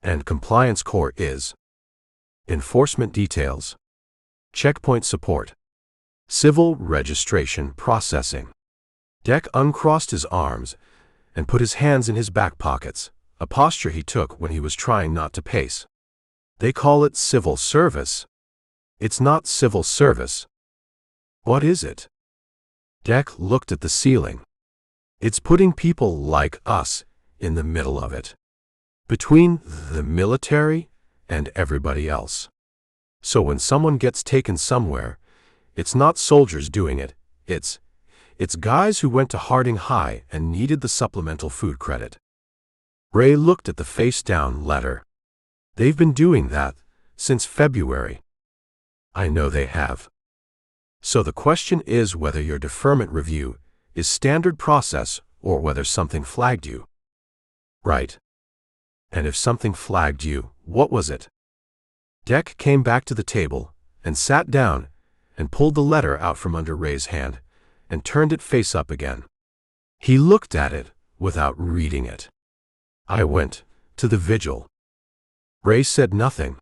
And Compliance Corps is enforcement details, checkpoint support, civil registration processing. Dec uncrossed his arms and put his hands in his back pockets, a posture he took when he was trying not to pace. They call it civil service. It's not civil service. What is it? Dec looked at the ceiling. It's putting people like us in the middle of it, between the military and everybody else. So when someone gets taken somewhere, it's not soldiers doing it, it's guys who went to Harding High and needed the supplemental food credit. Ray looked at the face-down letter. They've been doing that since February. I know they have. So the question is whether your deferment review is standard process or whether something flagged you. Right. And if something flagged you, what was it? Dec came back to the table and sat down and pulled the letter out from under Ray's hand and turned it face up again. He looked at it without reading it. I went to the vigil. Ray said nothing.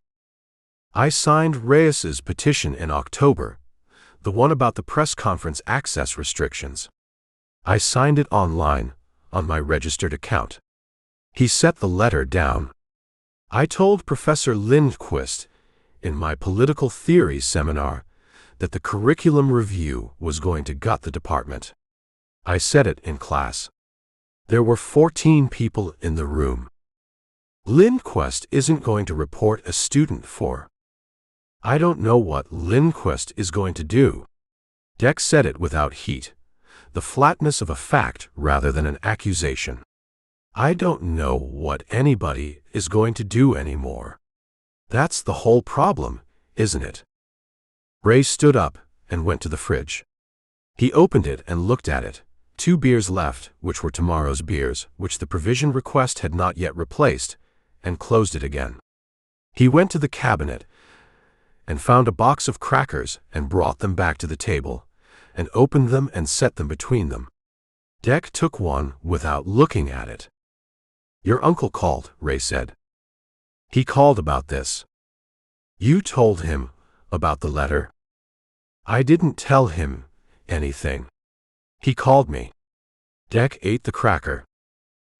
I signed Reyes's petition in October, the one about the press conference access restrictions. I signed it online, on my registered account. He set the letter down. I told Professor Lindquist in my political theory seminar that the curriculum review was going to gut the department. I said it in class. There were 14 people in the room. Lindquist isn't going to report a student for. I don't know what Lindquist is going to do. Dec said it without heat, the flatness of a fact rather than an accusation. I don't know what anybody is going to do anymore. That's the whole problem, isn't it? Ray stood up and went to the fridge. He opened it and looked at it. 2 beers left, which were tomorrow's beers, which the provision request had not yet replaced, and closed it again. He went to the cabinet and found a box of crackers and brought them back to the table, and opened them and set them between them. Dec took one without looking at it. Your uncle called, Ray said. He called about this. You told him about the letter? I didn't tell him anything. He called me. Dec ate the cracker.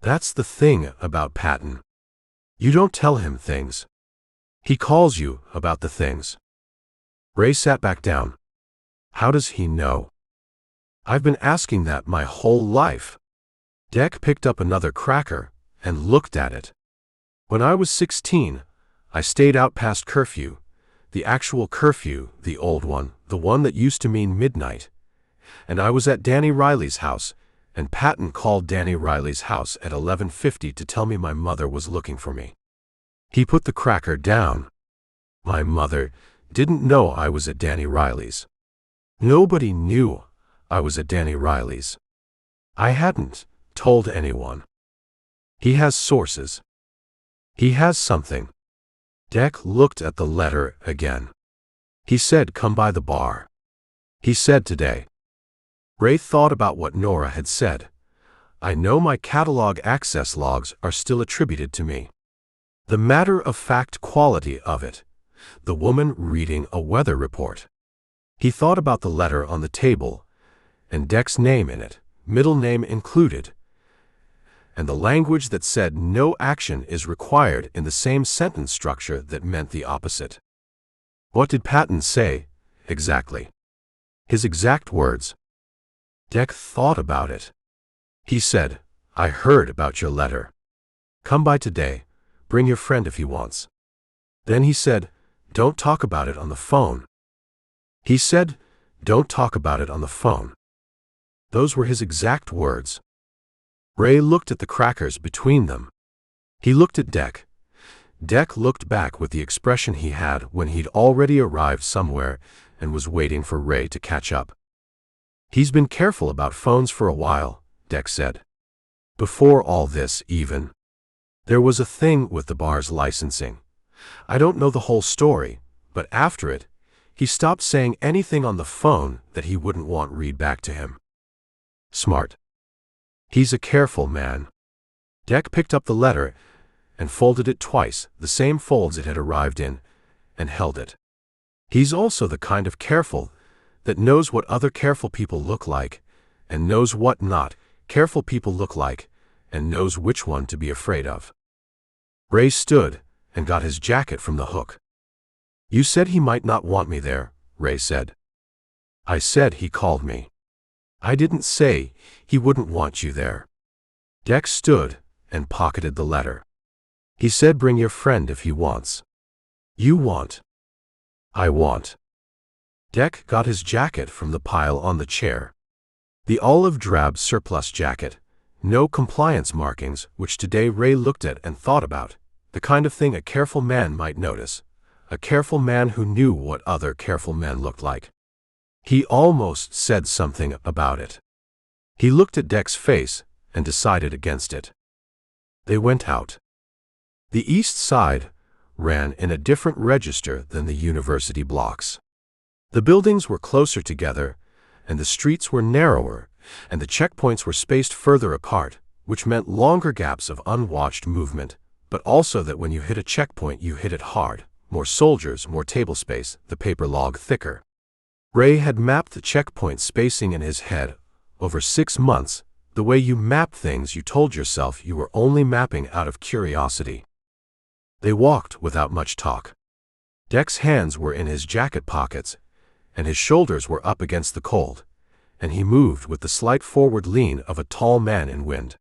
That's the thing about Patton. You don't tell him things. He calls you about the things. Ray sat back down. How does he know? I've been asking that my whole life. Dec picked up another cracker and looked at it. When I was 16, I stayed out past curfew, the actual curfew, the old one, the one that used to mean midnight. And I was at Danny Riley's house, and Patton called Danny Riley's house at 11:50 to tell me my mother was looking for me. He put the cracker down. My mother didn't know I was at Danny Riley's. Nobody knew I was at Danny Riley's. I hadn't told anyone. He has sources. He has something. Dec looked at the letter again. He said, come by the bar. He said today. Ray thought about what Nora had said. I know my catalog access logs are still attributed to me. The matter-of-fact quality of it. The woman reading a weather report. He thought about the letter on the table, and Dec's name in it, middle name included, and the language that said no action is required in the same sentence structure that meant the opposite. What did Patton say, exactly? His exact words. Dec thought about it. He said, I heard about your letter. Come by today. Bring your friend if he wants. Then he said, don't talk about it on the phone. He said, don't talk about it on the phone. Those were his exact words. Ray looked at the crackers between them. He looked at Dec. Dec looked back with the expression he had when he'd already arrived somewhere and was waiting for Ray to catch up. He's been careful about phones for a while, Dec said. Before all this, even. There was a thing with the bar's licensing. I don't know the whole story, but after it, he stopped saying anything on the phone that he wouldn't want read back to him. Smart. He's a careful man. Dec picked up the letter and folded it twice, the same folds it had arrived in, and held it. He's also the kind of careful that knows what other careful people look like, and knows what not careful people look like, and knows which one to be afraid of. Ray stood and got his jacket from the hook. You said he might not want me there, Ray said. I said he called me. I didn't say he wouldn't want you there. Dec stood and pocketed the letter. He said bring your friend if he wants. You want. I want. Dec got his jacket from the pile on the chair. The olive drab surplus jacket, no compliance markings, which today Ray looked at and thought about, the kind of thing a careful man might notice, a careful man who knew what other careful men looked like. He almost said something about it. He looked at Dec's face and decided against it. They went out. The east side ran in a different register than the university blocks. The buildings were closer together, and the streets were narrower, and the checkpoints were spaced further apart, which meant longer gaps of unwatched movement, but also that when you hit a checkpoint you hit it hard, more soldiers, more table space, the paper log thicker. Ray had mapped the checkpoint spacing in his head over 6 months, the way you map things you told yourself you were only mapping out of curiosity. They walked without much talk. Dec's hands were in his jacket pockets, and his shoulders were up against the cold, and he moved with the slight forward lean of a tall man in wind.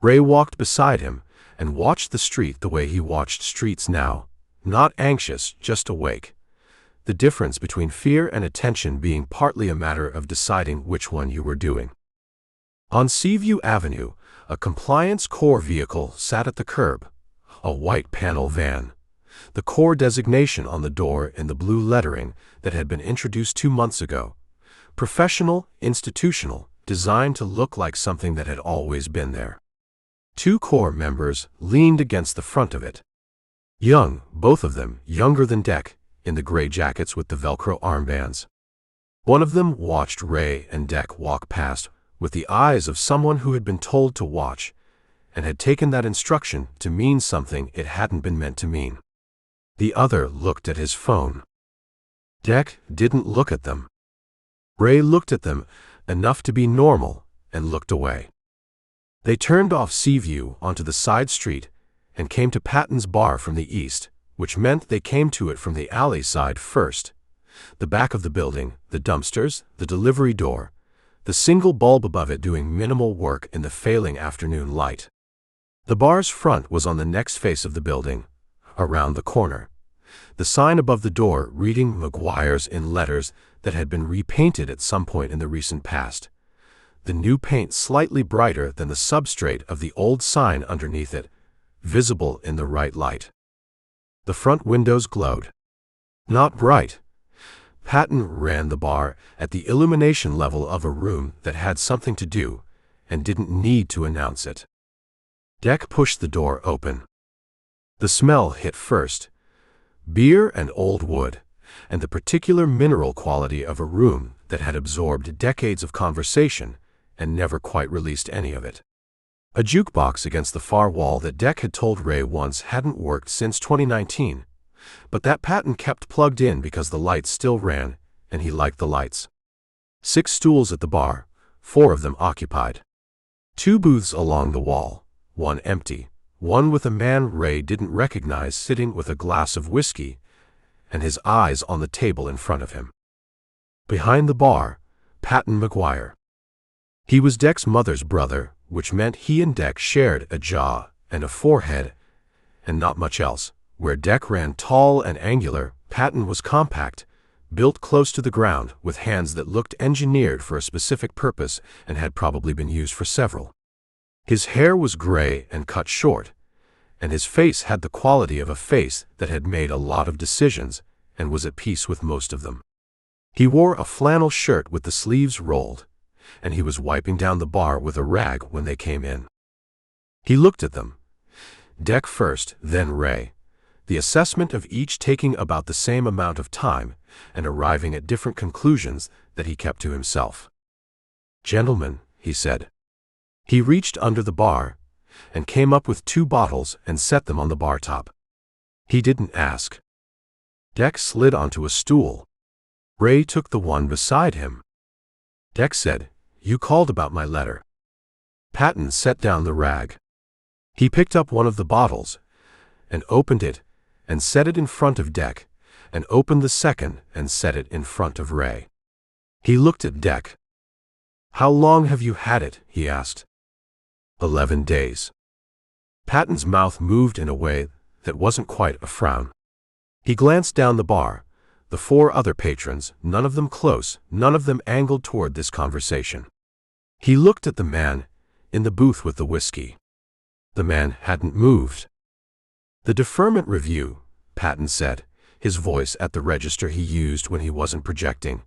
Ray walked beside him and watched the street the way he watched streets now, not anxious, just awake. The difference between fear and attention being partly a matter of deciding which one you were doing. On Seaview Avenue, a Compliance Corps vehicle sat at the curb, a white panel van. The Corps designation on the door in the blue lettering that had been introduced 2 months ago. Professional, institutional, designed to look like something that had always been there. 2 Corps members leaned against the front of it. Young, both of them, younger than Dec, in the gray jackets with the Velcro armbands. One of them watched Ray and Dec walk past with the eyes of someone who had been told to watch, and had taken that instruction to mean something it hadn't been meant to mean. The other looked at his phone. Dec didn't look at them. Ray looked at them enough to be normal and looked away. They turned off Seaview onto the side street and came to Patton's bar from the east, which meant they came to it from the alley side first. The back of the building, the dumpsters, the delivery door, the single bulb above it doing minimal work in the failing afternoon light. The bar's front was on the next face of the building, around the corner. The sign above the door reading Maguire's in letters that had been repainted at some point in the recent past. The new paint slightly brighter than the substrate of the old sign underneath it, visible in the right light. The front windows glowed. Not bright. Patton ran the bar at the illumination level of a room that had something to do and didn't need to announce it. Dec pushed the door open. The smell hit first. Beer and old wood, and the particular mineral quality of a room that had absorbed decades of conversation and never quite released any of it. A jukebox against the far wall that Dec had told Ray once hadn't worked since 2019, but that Patton kept plugged in because the lights still ran, and he liked the lights. 6 stools at the bar, 4 of them occupied. 2 booths along the wall, 1 empty, one with a man Ray didn't recognize sitting with a glass of whiskey and his eyes on the table in front of him. Behind the bar, Patton Maguire. He was Dec's mother's brother, which meant he and Dec shared a jaw and a forehead, and not much else. Where Dec ran tall and angular, Patton was compact, built close to the ground, with hands that looked engineered for a specific purpose and had probably been used for several. His hair was gray and cut short, and his face had the quality of a face that had made a lot of decisions and was at peace with most of them. He wore a flannel shirt with the sleeves rolled, and he was wiping down the bar with a rag when they came in. He looked at them. Dec first, then Ray. The assessment of each taking about the same amount of time and arriving at different conclusions that he kept to himself. "Gentlemen," he said. He reached under the bar and came up with 2 bottles and set them on the bar top. He didn't ask. Dec slid onto a stool. Ray took the one beside him. Dec said, "You called about my letter." Patton set down the rag. He picked up one of the bottles and opened it and set it in front of Dec, and opened the second and set it in front of Ray. He looked at Dec. "How long have you had it?" he asked. 11 days. Patton's mouth moved in a way that wasn't quite a frown. He glanced down the bar. The 4 other patrons, none of them close, none of them angled toward this conversation. He looked at the man in the booth with the whiskey. The man hadn't moved. "The deferment review," Patton said, his voice at the register he used when he wasn't projecting,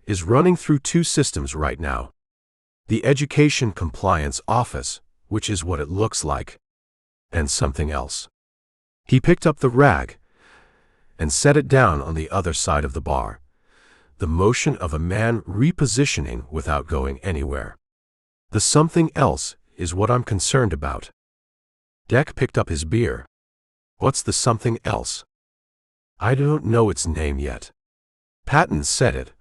"is running through 2 systems right now. The Education Compliance Office, which is what it looks like, and something else." He picked up the rag and set it down on the other side of the bar. The motion of a man repositioning without going anywhere. "The something else is what I'm concerned about." Dec picked up his beer. "What's the something else?" "I don't know its name yet." Patton said it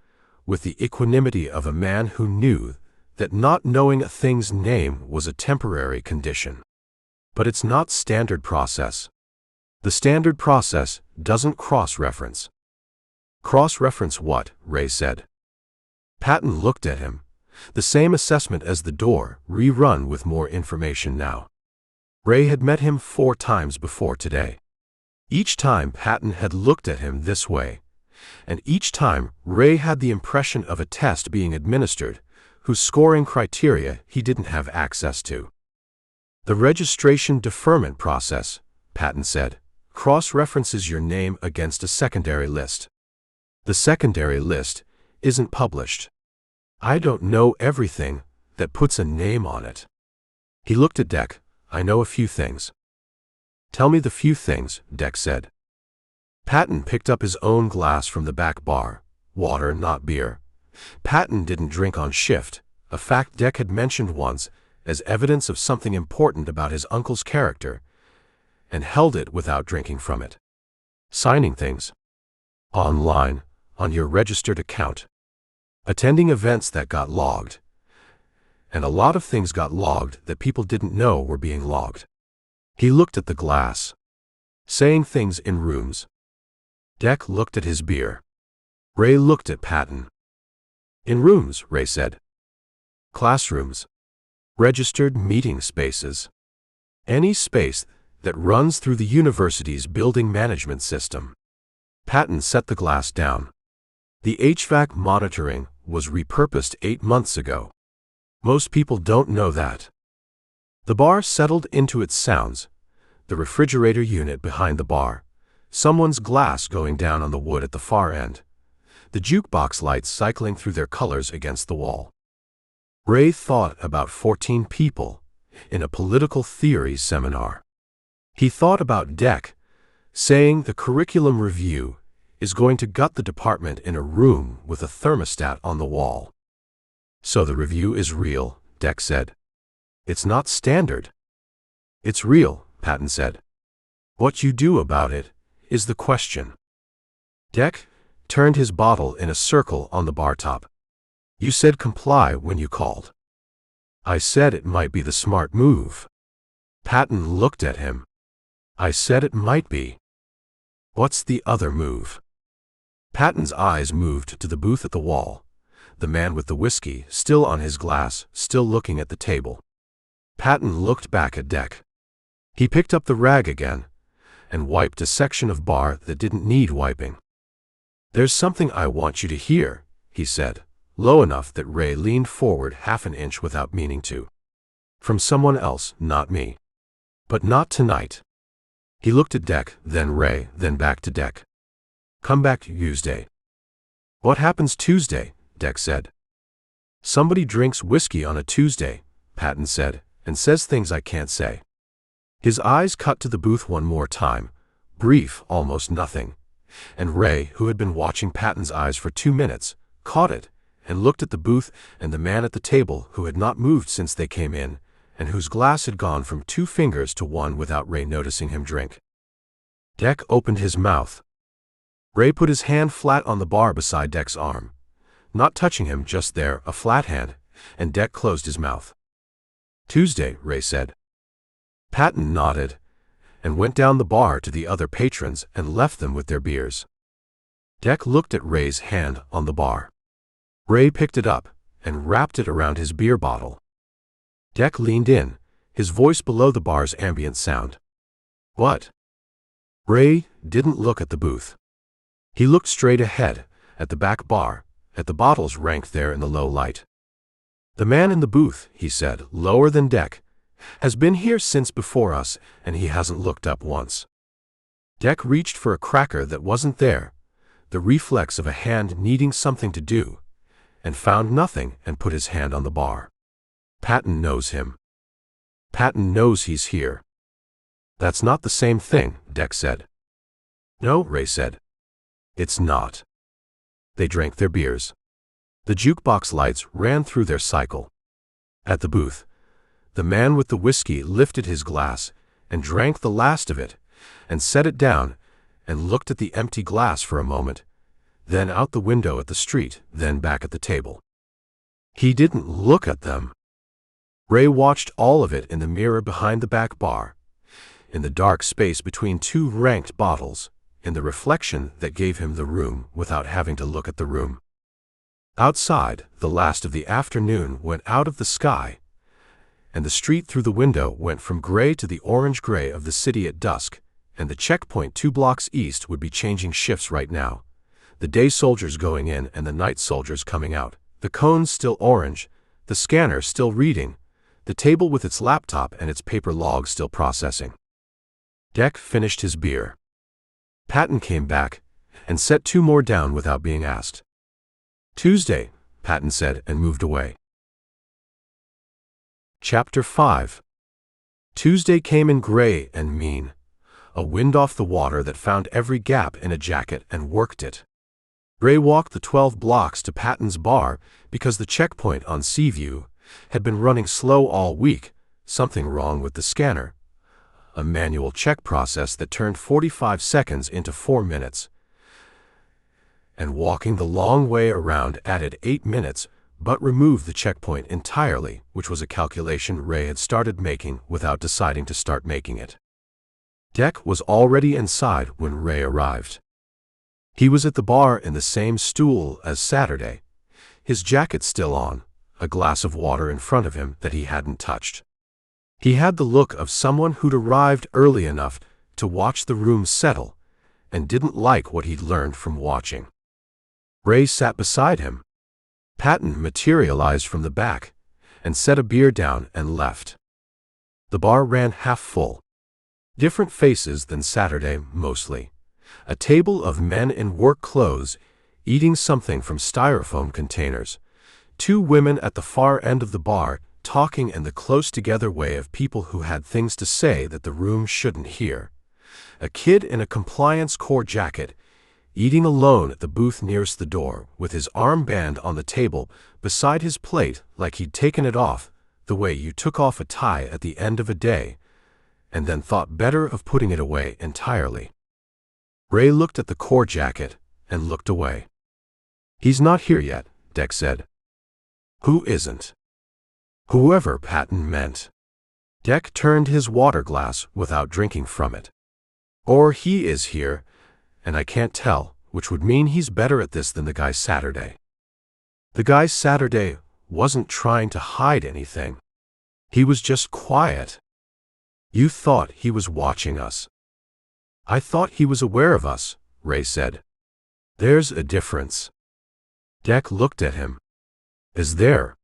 with the equanimity of a man who knew that not knowing a thing's name was a temporary condition. But it's not standard process. The standard process doesn't cross-reference. Cross-reference what? Ray said. Patton looked at him. The same assessment as the door, rerun with more information now. Ray had met him 4 times before today. Each time Patton had looked at him this way, and each time Ray had the impression of a test being administered, whose scoring criteria he didn't have access to. The registration deferment process, Patton said, cross-references your name against a secondary list. The secondary list isn't published. I don't know everything that puts a name on it. He looked at Dec. I know a few things. Tell me the few things, Dec said. Patton picked up his own glass from the back bar. Water, not beer. Patton didn't drink on shift, a fact Dec had mentioned once as evidence of something important about his uncle's character, and held it without drinking from it. Signing things. Online, on your registered account. Attending events that got logged. And a lot of things got logged that people didn't know were being logged. He looked at the glass. Saying things in rooms. Dec looked at his beer. Ray looked at Patton. In rooms, Ray said. Classrooms. Registered meeting spaces. Any space that runs through the university's building management system. Patton set the glass down. The HVAC monitoring was repurposed 8 months ago. Most people don't know that. The bar settled into its sounds. The refrigerator unit behind the bar. Someone's glass going down on the wood at the far end. The jukebox lights cycling through their colors against the wall. Ray thought about 14 people in a political theory seminar. He thought about Dec saying the curriculum review is going to gut the department in a room with a thermostat on the wall. So the review is real, Dec said. It's not standard. It's real, Patton said. What you do about it is the question. Dec turned his bottle in a circle on the bar top. You said comply when you called. I said it might be the smart move. Patton looked at him. I said it might be. What's the other move? Patton's eyes moved to the booth at the wall. The man with the whiskey, still on his glass, still looking at the table. Patton looked back at Dec. He picked up the rag again and wiped a section of bar that didn't need wiping. There's something I want you to hear, he said, low enough that Ray leaned forward half an inch without meaning to. From someone else, not me. But not tonight. He looked at Dec, then Ray, then back to Dec. Come back Tuesday. What happens Tuesday? Dec said. Somebody drinks whiskey on a Tuesday, Patton said, and says things I can't say. His eyes cut to the booth one more time, brief, almost nothing, and Ray, who had been watching Patton's eyes for 2 minutes, caught it, and looked at the booth and the man at the table who had not moved since they came in, and whose glass had gone from 2 fingers to 1 without Ray noticing him drink. Dec opened his mouth. Ray put his hand flat on the bar beside Dec's arm. Not touching him, just there, a flat hand, and Dec closed his mouth. Tuesday, Ray said. Patton nodded, and went down the bar to the other patrons and left them with their beers. Dec looked at Ray's hand on the bar. Ray picked it up and wrapped it around his beer bottle. Dec leaned in, his voice below the bar's ambient sound. What? Ray didn't look at the booth. He looked straight ahead, at the back bar, at the bottles ranked there in the low light. The man in the booth, he said, lower than Dec, has been here since before us, and he hasn't looked up once. Dec reached for a cracker that wasn't there, the reflex of a hand needing something to do, and found nothing and put his hand on the bar. Patton knows him. Patton knows he's here. That's not the same thing, Dec said. No, Ray said. It's not. They drank their beers. The jukebox lights ran through their cycle. At the booth, the man with the whiskey lifted his glass and drank the last of it, and set it down, and looked at the empty glass for a moment, then out the window at the street, then back at the table. He didn't look at them. Ray watched all of it in the mirror behind the back bar, in the dark space between 2 ranked bottles, in the reflection that gave him the room without having to look at the room. Outside, the last of the afternoon went out of the sky, and the street through the window went from gray to the orange-gray of the city at dusk, and the checkpoint 2 blocks east would be changing shifts right now. The day soldiers going in and the night soldiers coming out. The cones still orange, the scanner still reading, the table with its laptop and its paper log still processing. Dec finished his beer. Patton came back and set 2 more down without being asked. "Tuesday," Patton said and moved away. Chapter 5. Tuesday came in gray and mean, a wind off the water that found every gap in a jacket and worked it. Ray walked the 12 blocks to Patton's bar because the checkpoint on Seaview had been running slow all week, something wrong with the scanner. A manual check process that turned 45 seconds into 4 minutes. And walking the long way around added 8 minutes, but removed the checkpoint entirely, which was a calculation Ray had started making without deciding to start making it. Dec was already inside when Ray arrived. He was at the bar in the same stool as Saturday, his jacket still on, a glass of water in front of him that he hadn't touched. He had the look of someone who'd arrived early enough to watch the room settle, and didn't like what he'd learned from watching. Ray sat beside him. Patton materialized from the back, and set a beer down and left. The bar ran half full. Different faces than Saturday, mostly. A table of men in work clothes, eating something from styrofoam containers. 2 women at the far end of the bar, talking in the close-together way of people who had things to say that the room shouldn't hear. A kid in a compliance corps jacket, eating alone at the booth nearest the door, with his armband on the table beside his plate like he'd taken it off, the way you took off a tie at the end of a day, and then thought better of putting it away entirely. Ray looked at the corps jacket and looked away. "He's not here yet," Dec said. "Who isn't?" "Whoever Patton meant." Dec turned his water glass without drinking from it. "Or he is here, and I can't tell, which would mean he's better at this than the guy Saturday." The guy Saturday wasn't trying to hide anything. He was just quiet. "You thought he was watching us." "I thought he was aware of us," Ray said. "There's a difference." Dec looked at him. "Is there?"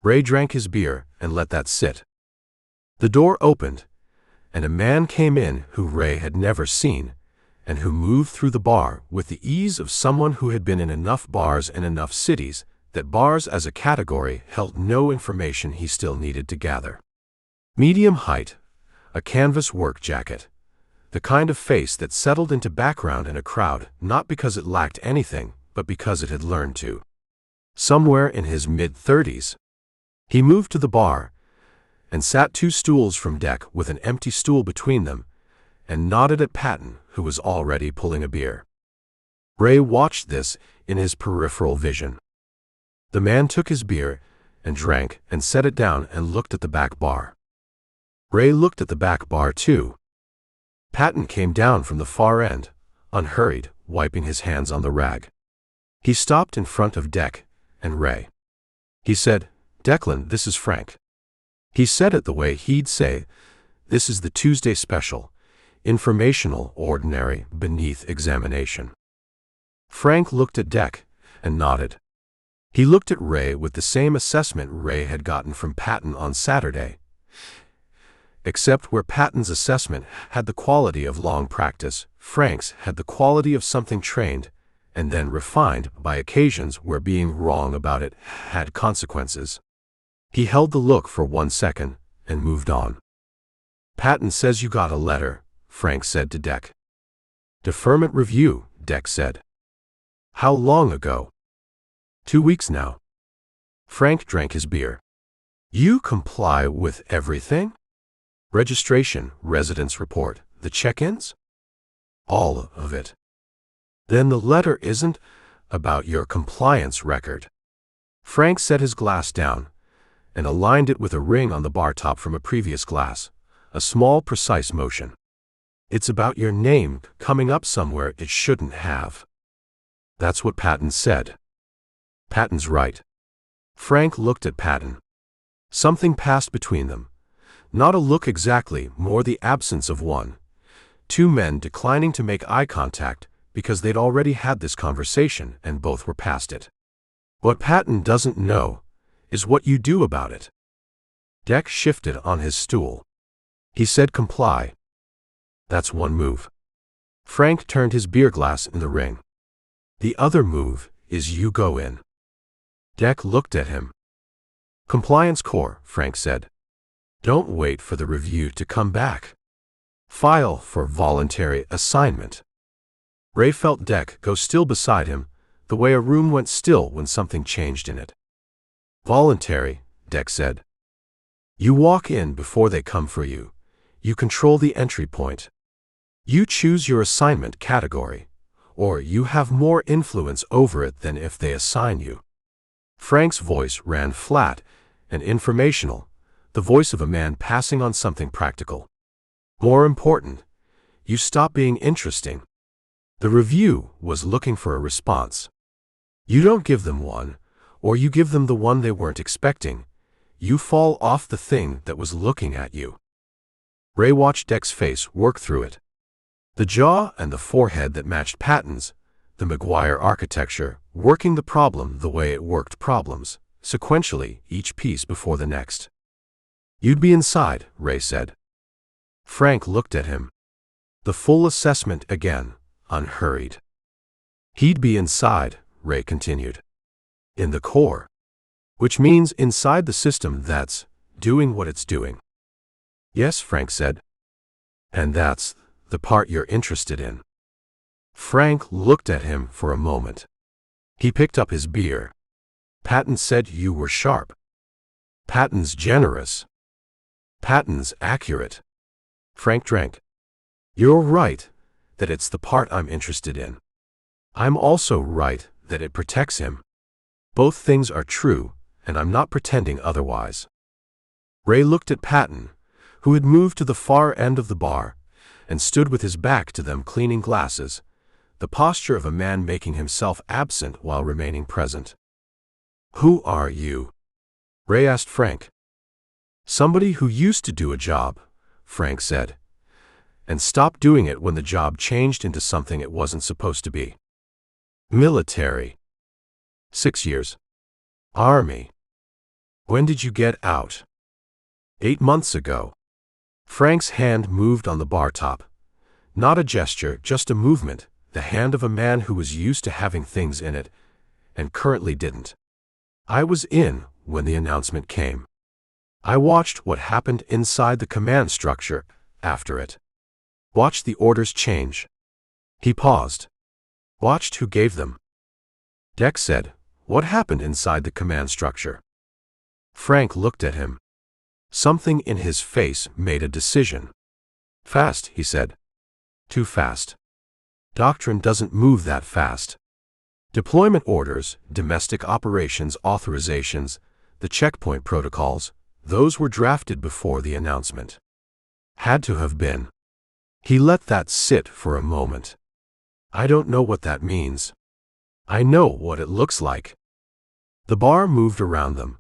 Ray drank his beer and let that sit. The door opened, and a man came in who Ray had never seen, and who moved through the bar with the ease of someone who had been in enough bars in enough cities that bars as a category held no information he still needed to gather. Medium height, a canvas work jacket, the kind of face that settled into background in a crowd not because it lacked anything, but because it had learned to. Somewhere in his mid-30s. He moved to the bar and sat 2 stools from Dec with an empty stool between them, and nodded at Patton, who was already pulling a beer. Ray watched this in his peripheral vision. The man took his beer and drank and set it down and looked at the back bar. Ray looked at the back bar too. Patton came down from the far end, unhurried, wiping his hands on the rag. He stopped in front of Dec and Ray. He said, "Declan, this is Frank." He said it the way he'd say, "This is the Tuesday special, informational, ordinary, beneath examination." Frank looked at Dec and nodded. He looked at Ray with the same assessment Ray had gotten from Patton on Saturday, except where Patton's assessment had the quality of long practice, Frank's had the quality of something trained and then refined by occasions where being wrong about it had consequences. He held the look for 1 second and moved on. "Patton says you got a letter," Frank said to Dec. "Deferment review," Dec said. "How long ago?" 2 weeks now." Frank drank his beer. "You comply with everything? Registration, residence report, the check-ins?" "All of it." "Then the letter isn't about your compliance record." Frank set his glass down and aligned it with a ring on the bar top from a previous glass, a small, precise motion. It's about your name coming up somewhere it shouldn't have. That's what Patton said. Patton's right. Frank looked at Patton. Something passed between them. Not a look exactly, more the absence of one. Two men declining to make eye contact because they'd already had this conversation and both were past it. What Patton doesn't know is what you do about it. Dec shifted on his stool. He said, comply. That's one move. Frank turned his beer glass in the ring. The other move is you go in. Dec looked at him. Compliance core, Frank said. Don't wait for the review to come back. File for voluntary assignment. Ray felt Dec go still beside him, the way a room went still when something changed in it. Voluntary, Dec said. You walk in before they come for you. You control the entry point. You choose your assignment category, or you have more influence over it than if they assign you. Frank's voice ran flat and informational, the voice of a man passing on something practical. More important, you stop being interesting. The review was looking for a response. You don't give them one, or you give them the one they weren't expecting. You fall off the thing that was looking at you. Ray watched Dec's face work through it. The jaw and the forehead that matched Patton's, the Maguire architecture, working the problem the way it worked problems, sequentially, each piece before the next. You'd be inside, Ray said. Frank looked at him. The full assessment again, unhurried. He'd be inside, Ray continued. In the core. Which means inside the system that's doing what it's doing. Yes, Frank said. And that's the part you're interested in. Frank looked at him for a moment. He picked up his beer. Patton said you were sharp. Patton's generous. Patton's accurate. Frank drank. You're right that it's the part I'm interested in. I'm also right that it protects him. Both things are true, and I'm not pretending otherwise. Ray looked at Patton, who had moved to the far end of the bar and stood with his back to them cleaning glasses, the posture of a man making himself absent while remaining present. Who are you? Ray asked Frank. Somebody who used to do a job, Frank said, and stopped doing it when the job changed into something it wasn't supposed to be. Military. 6 years. Army. When did you get out? 8 months ago. Frank's hand moved on the bar top. Not a gesture, just a movement, the hand of a man who was used to having things in it, and currently didn't. I was in when the announcement came. I watched what happened inside the command structure after it. Watched the orders change. He paused. Watched who gave them. Dec said, what happened inside the command structure? Frank looked at him. Something in his face made a decision. Fast, he said. Too fast. Doctrine doesn't move that fast. Deployment orders, domestic operations authorizations, the checkpoint protocols, those were drafted before the announcement. Had to have been. He let that sit for a moment. I don't know what that means. I know what it looks like. The bar moved around them.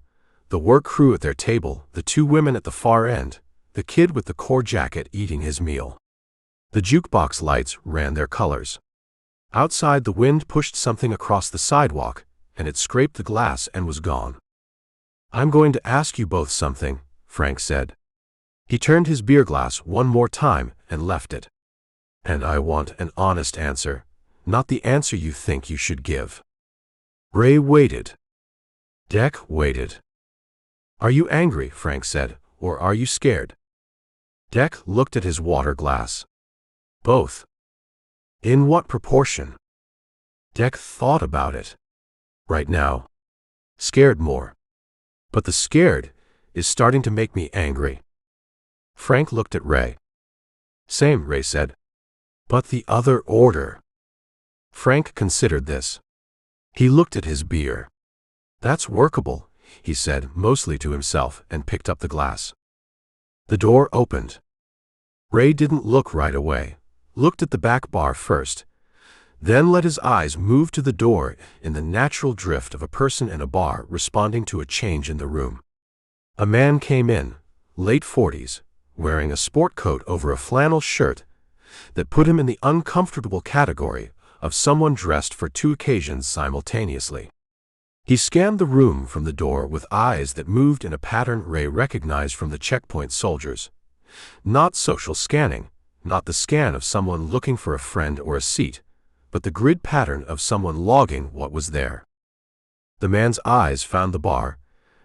The work crew at their table, the two women at the far end, the kid with the core jacket eating his meal. The jukebox lights ran their colors. Outside, the wind pushed something across the sidewalk, and it scraped the glass and was gone. I'm going to ask you both something, Frank said. He turned his beer glass one more time and left it. And I want an honest answer, not the answer you think you should give. Ray waited. Dec waited. Are you angry, Frank said, or are you scared? Dec looked at his water glass. Both. In what proportion? Dec thought about it. Right now. Scared more. But the scared is starting to make me angry. Frank looked at Ray. Same, Ray said. But the other order. Frank considered this. He looked at his beer. That's workable, he said, mostly to himself, and picked up the glass. The door opened. Ray didn't look right away, looked at the back bar first, then let his eyes move to the door in the natural drift of a person in a bar responding to a change in the room. A man came in, late 40s, wearing a sport coat over a flannel shirt that put him in the uncomfortable category of someone dressed for two occasions simultaneously. He scanned the room from the door with eyes that moved in a pattern Ray recognized from the checkpoint soldiers. Not social scanning, not the scan of someone looking for a friend or a seat, but the grid pattern of someone logging what was there. The man's eyes found the bar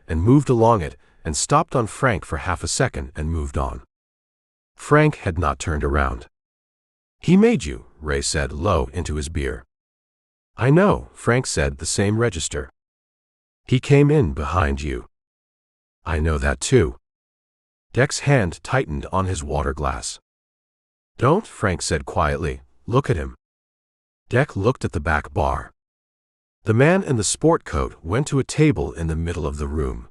and moved along it and stopped on Frank for half a second and moved on. Frank had not turned around. "He made you," Ray said low into his beer. "I know," Frank said, the same register. "He came in behind you." "I know that too." Dec's hand tightened on his water glass. "Don't," Frank said quietly. "Look at him." Dec looked at the back bar. The man in the sport coat went to a table in the middle of the room.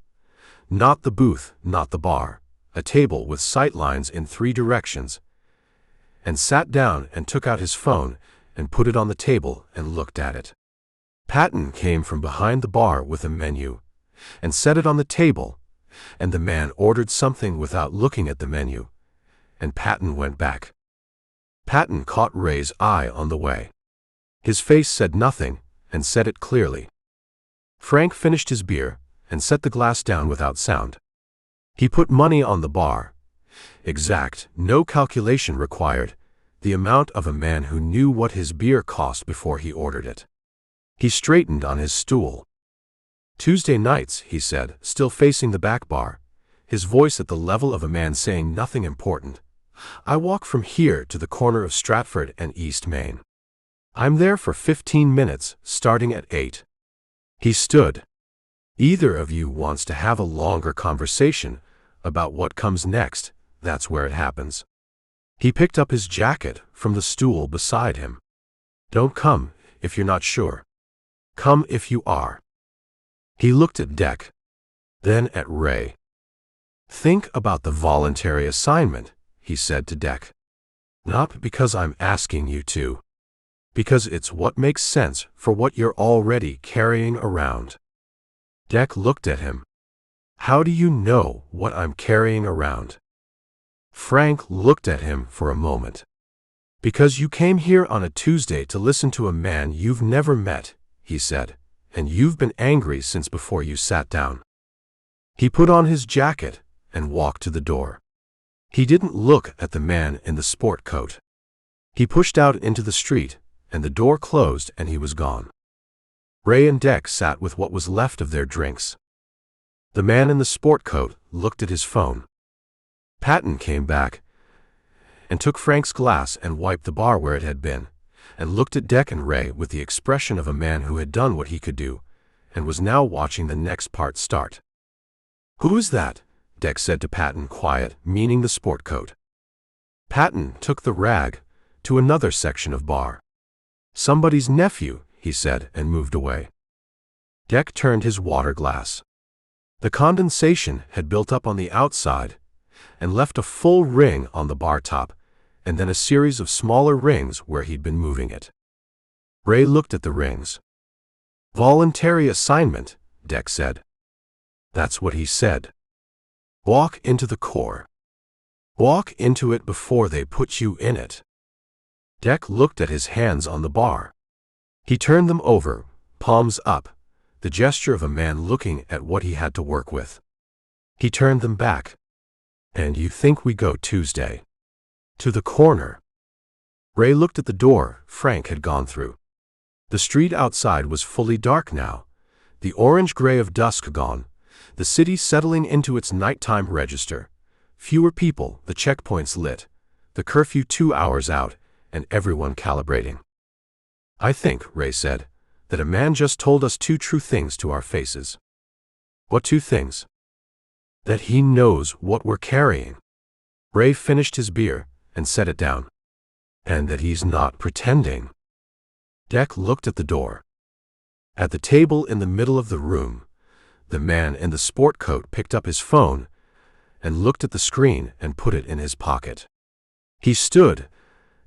Not the booth, not the bar, a table with sight lines in 3 directions, and sat down and took out his phone and put it on the table and looked at it. Patton came from behind the bar with a menu and set it on the table, and the man ordered something without looking at the menu, and Patton went back. Patton caught Ray's eye on the way. His face said nothing, and said it clearly. Frank finished his beer and set the glass down without sound. He put money on the bar. Exact, no calculation required, the amount of a man who knew what his beer cost before he ordered it. He straightened on his stool. "Tuesday nights," he said, still facing the back bar, his voice at the level of a man saying nothing important. "I walk from here to the corner of Stratford and East Main. I'm there for 15 minutes, starting at 8. He stood. "Either of you wants to have a longer conversation about what comes next, that's where it happens." He picked up his jacket from the stool beside him. "Don't come if you're not sure. Come if you are." He looked at Dec, then at Ray. "Think about the voluntary assignment," he said to Dec. "Not because I'm asking you to. Because it's what makes sense for what you're already carrying around." Dec looked at him. "How do you know what I'm carrying around?" Frank looked at him for a moment. "Because you came here on a Tuesday to listen to a man you've never met," he said, "and you've been angry since before you sat down." He put on his jacket and walked to the door. He didn't look at the man in the sport coat. He pushed out into the street, and the door closed and he was gone. Ray and Dec sat with what was left of their drinks. The man in the sport coat looked at his phone. Patton came back and took Frank's glass and wiped the bar where it had been, and looked at Dec and Ray with the expression of a man who had done what he could do and was now watching the next part start. "Who is that?" Dec said to Patton, quiet, meaning the sport coat. Patton took the rag to another section of bar. "Somebody's nephew," he said, and moved away. Dec turned his water glass. The condensation had built up on the outside and left a full ring on the bar top, and then a series of smaller rings where he'd been moving it. Ray looked at the rings. "Voluntary assignment," Dec said. "That's what he said. Walk into the core. Walk into it before they put you in it." Dec looked at his hands on the bar. He turned them over, palms up, the gesture of a man looking at what he had to work with. He turned them back. "And you think we go Tuesday? To the corner?" Ray looked at the door Frank had gone through. The street outside was fully dark now, the orange-gray of dusk gone, the city settling into its nighttime register. Fewer people, the checkpoints lit, the curfew 2 hours out, and everyone calibrating. "I think," Ray said, "that a man just told us 2 true things to our faces." "What 2 things?" "That he knows what we're carrying." Ray finished his beer and set it down. "And that he's not pretending." Dec looked at the door. At the table in the middle of the room, the man in the sport coat picked up his phone and looked at the screen and put it in his pocket. He stood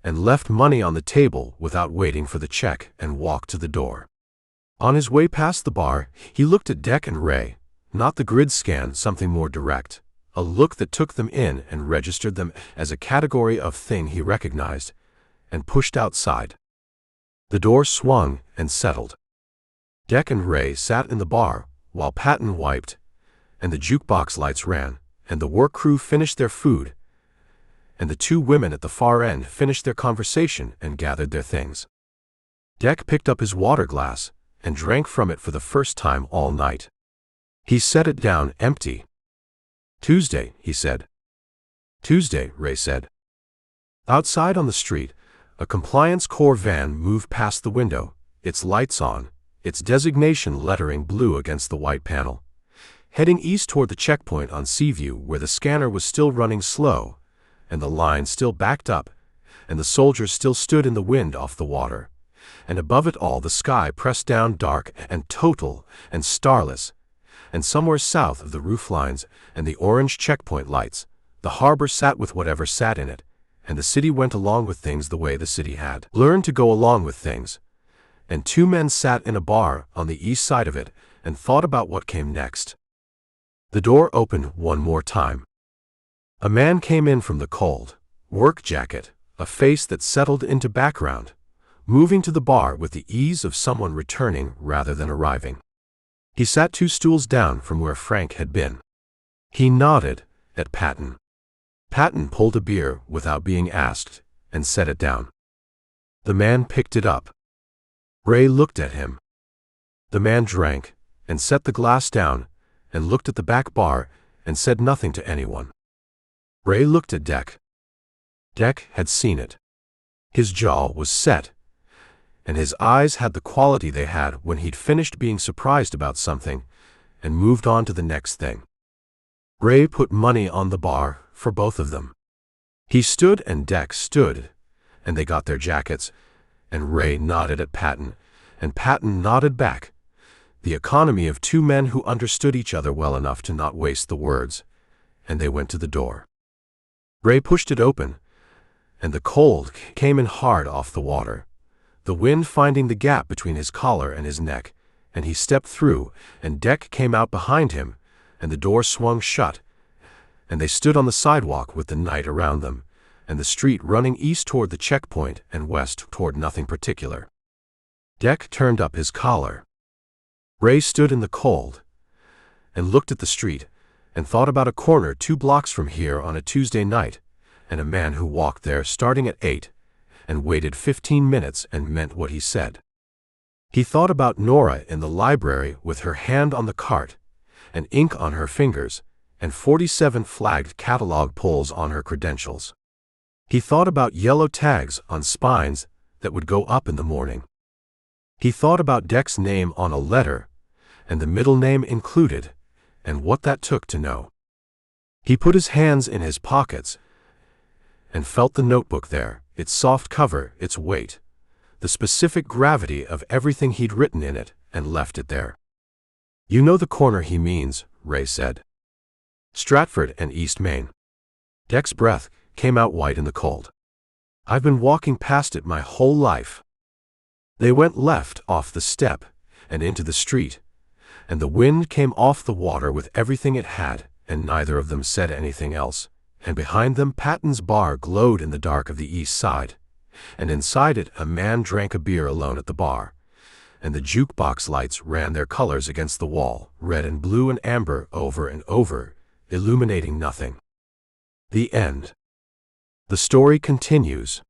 and left money on the table without waiting for the check and walked to the door. On his way past the bar, he looked at Dec and Ray, not the grid scan, something more direct, a look that took them in and registered them as a category of thing he recognized, and pushed outside. The door swung and settled. Dec and Ray sat in the bar while Patton wiped, and the jukebox lights ran, and the work crew finished their food, and the two women at the far end finished their conversation and gathered their things. Dec picked up his water glass and drank from it for the first time all night. He set it down empty. "Tuesday," he said. "Tuesday," Ray said. Outside on the street, a Compliance Corps van moved past the window, its lights on, its designation lettering blue against the white panel, heading east toward the checkpoint on Seaview, where the scanner was still running slow, and the line still backed up, and the soldiers still stood in the wind off the water, and above it all the sky pressed down dark and total and starless, and somewhere south of the roof lines and the orange checkpoint lights, the harbor sat with whatever sat in it, and the city went along with things the way the city had learned to go along with things, and two men sat in a bar on the east side of it and thought about what came next. The door opened one more time. A man came in from the cold, work jacket, a face that settled into background, moving to the bar with the ease of someone returning rather than arriving. He sat 2 stools down from where Frank had been. He nodded at Patton. Patton pulled a beer without being asked and set it down. The man picked it up. Ray looked at him. The man drank and set the glass down and looked at the back bar and said nothing to anyone. Ray looked at Dec. Dec had seen it. His jaw was set, and his eyes had the quality they had when he'd finished being surprised about something and moved on to the next thing. Ray put money on the bar for both of them. He stood and Dec stood, and they got their jackets, and Ray nodded at Patton, and Patton nodded back, the economy of 2 men who understood each other well enough to not waste the words, and they went to the door. Ray pushed it open, and the cold came in hard off the water, the wind finding the gap between his collar and his neck, and he stepped through, and Dec came out behind him, and the door swung shut, and they stood on the sidewalk with the night around them, and the street running east toward the checkpoint and west toward nothing particular. Dec turned up his collar. Ray stood in the cold and looked at the street and thought about a corner 2 blocks from here on a Tuesday night, and a man who walked there starting at 8 and waited 15 minutes and meant what he said. He thought about Nora in the library with her hand on the cart and ink on her fingers and 47 flagged catalog pulls on her credentials. He thought about yellow tags on spines that would go up in the morning. He thought about Dec's name on a letter, and the middle name included, and what that took to know. He put his hands in his pockets and felt the notebook there, its soft cover, its weight, the specific gravity of everything he'd written in it, and left it there. "You know the corner he means," Ray said. "Stratford and East Main." Dec's breath came out white in the cold. "I've been walking past it my whole life." They went left off the step and into the street, and the wind came off the water with everything it had, and neither of them said anything else, and behind them Patton's bar glowed in the dark of the east side, and inside it a man drank a beer alone at the bar, and the jukebox lights ran their colors against the wall, red and blue and amber, over and over, illuminating nothing. The end. The story continues.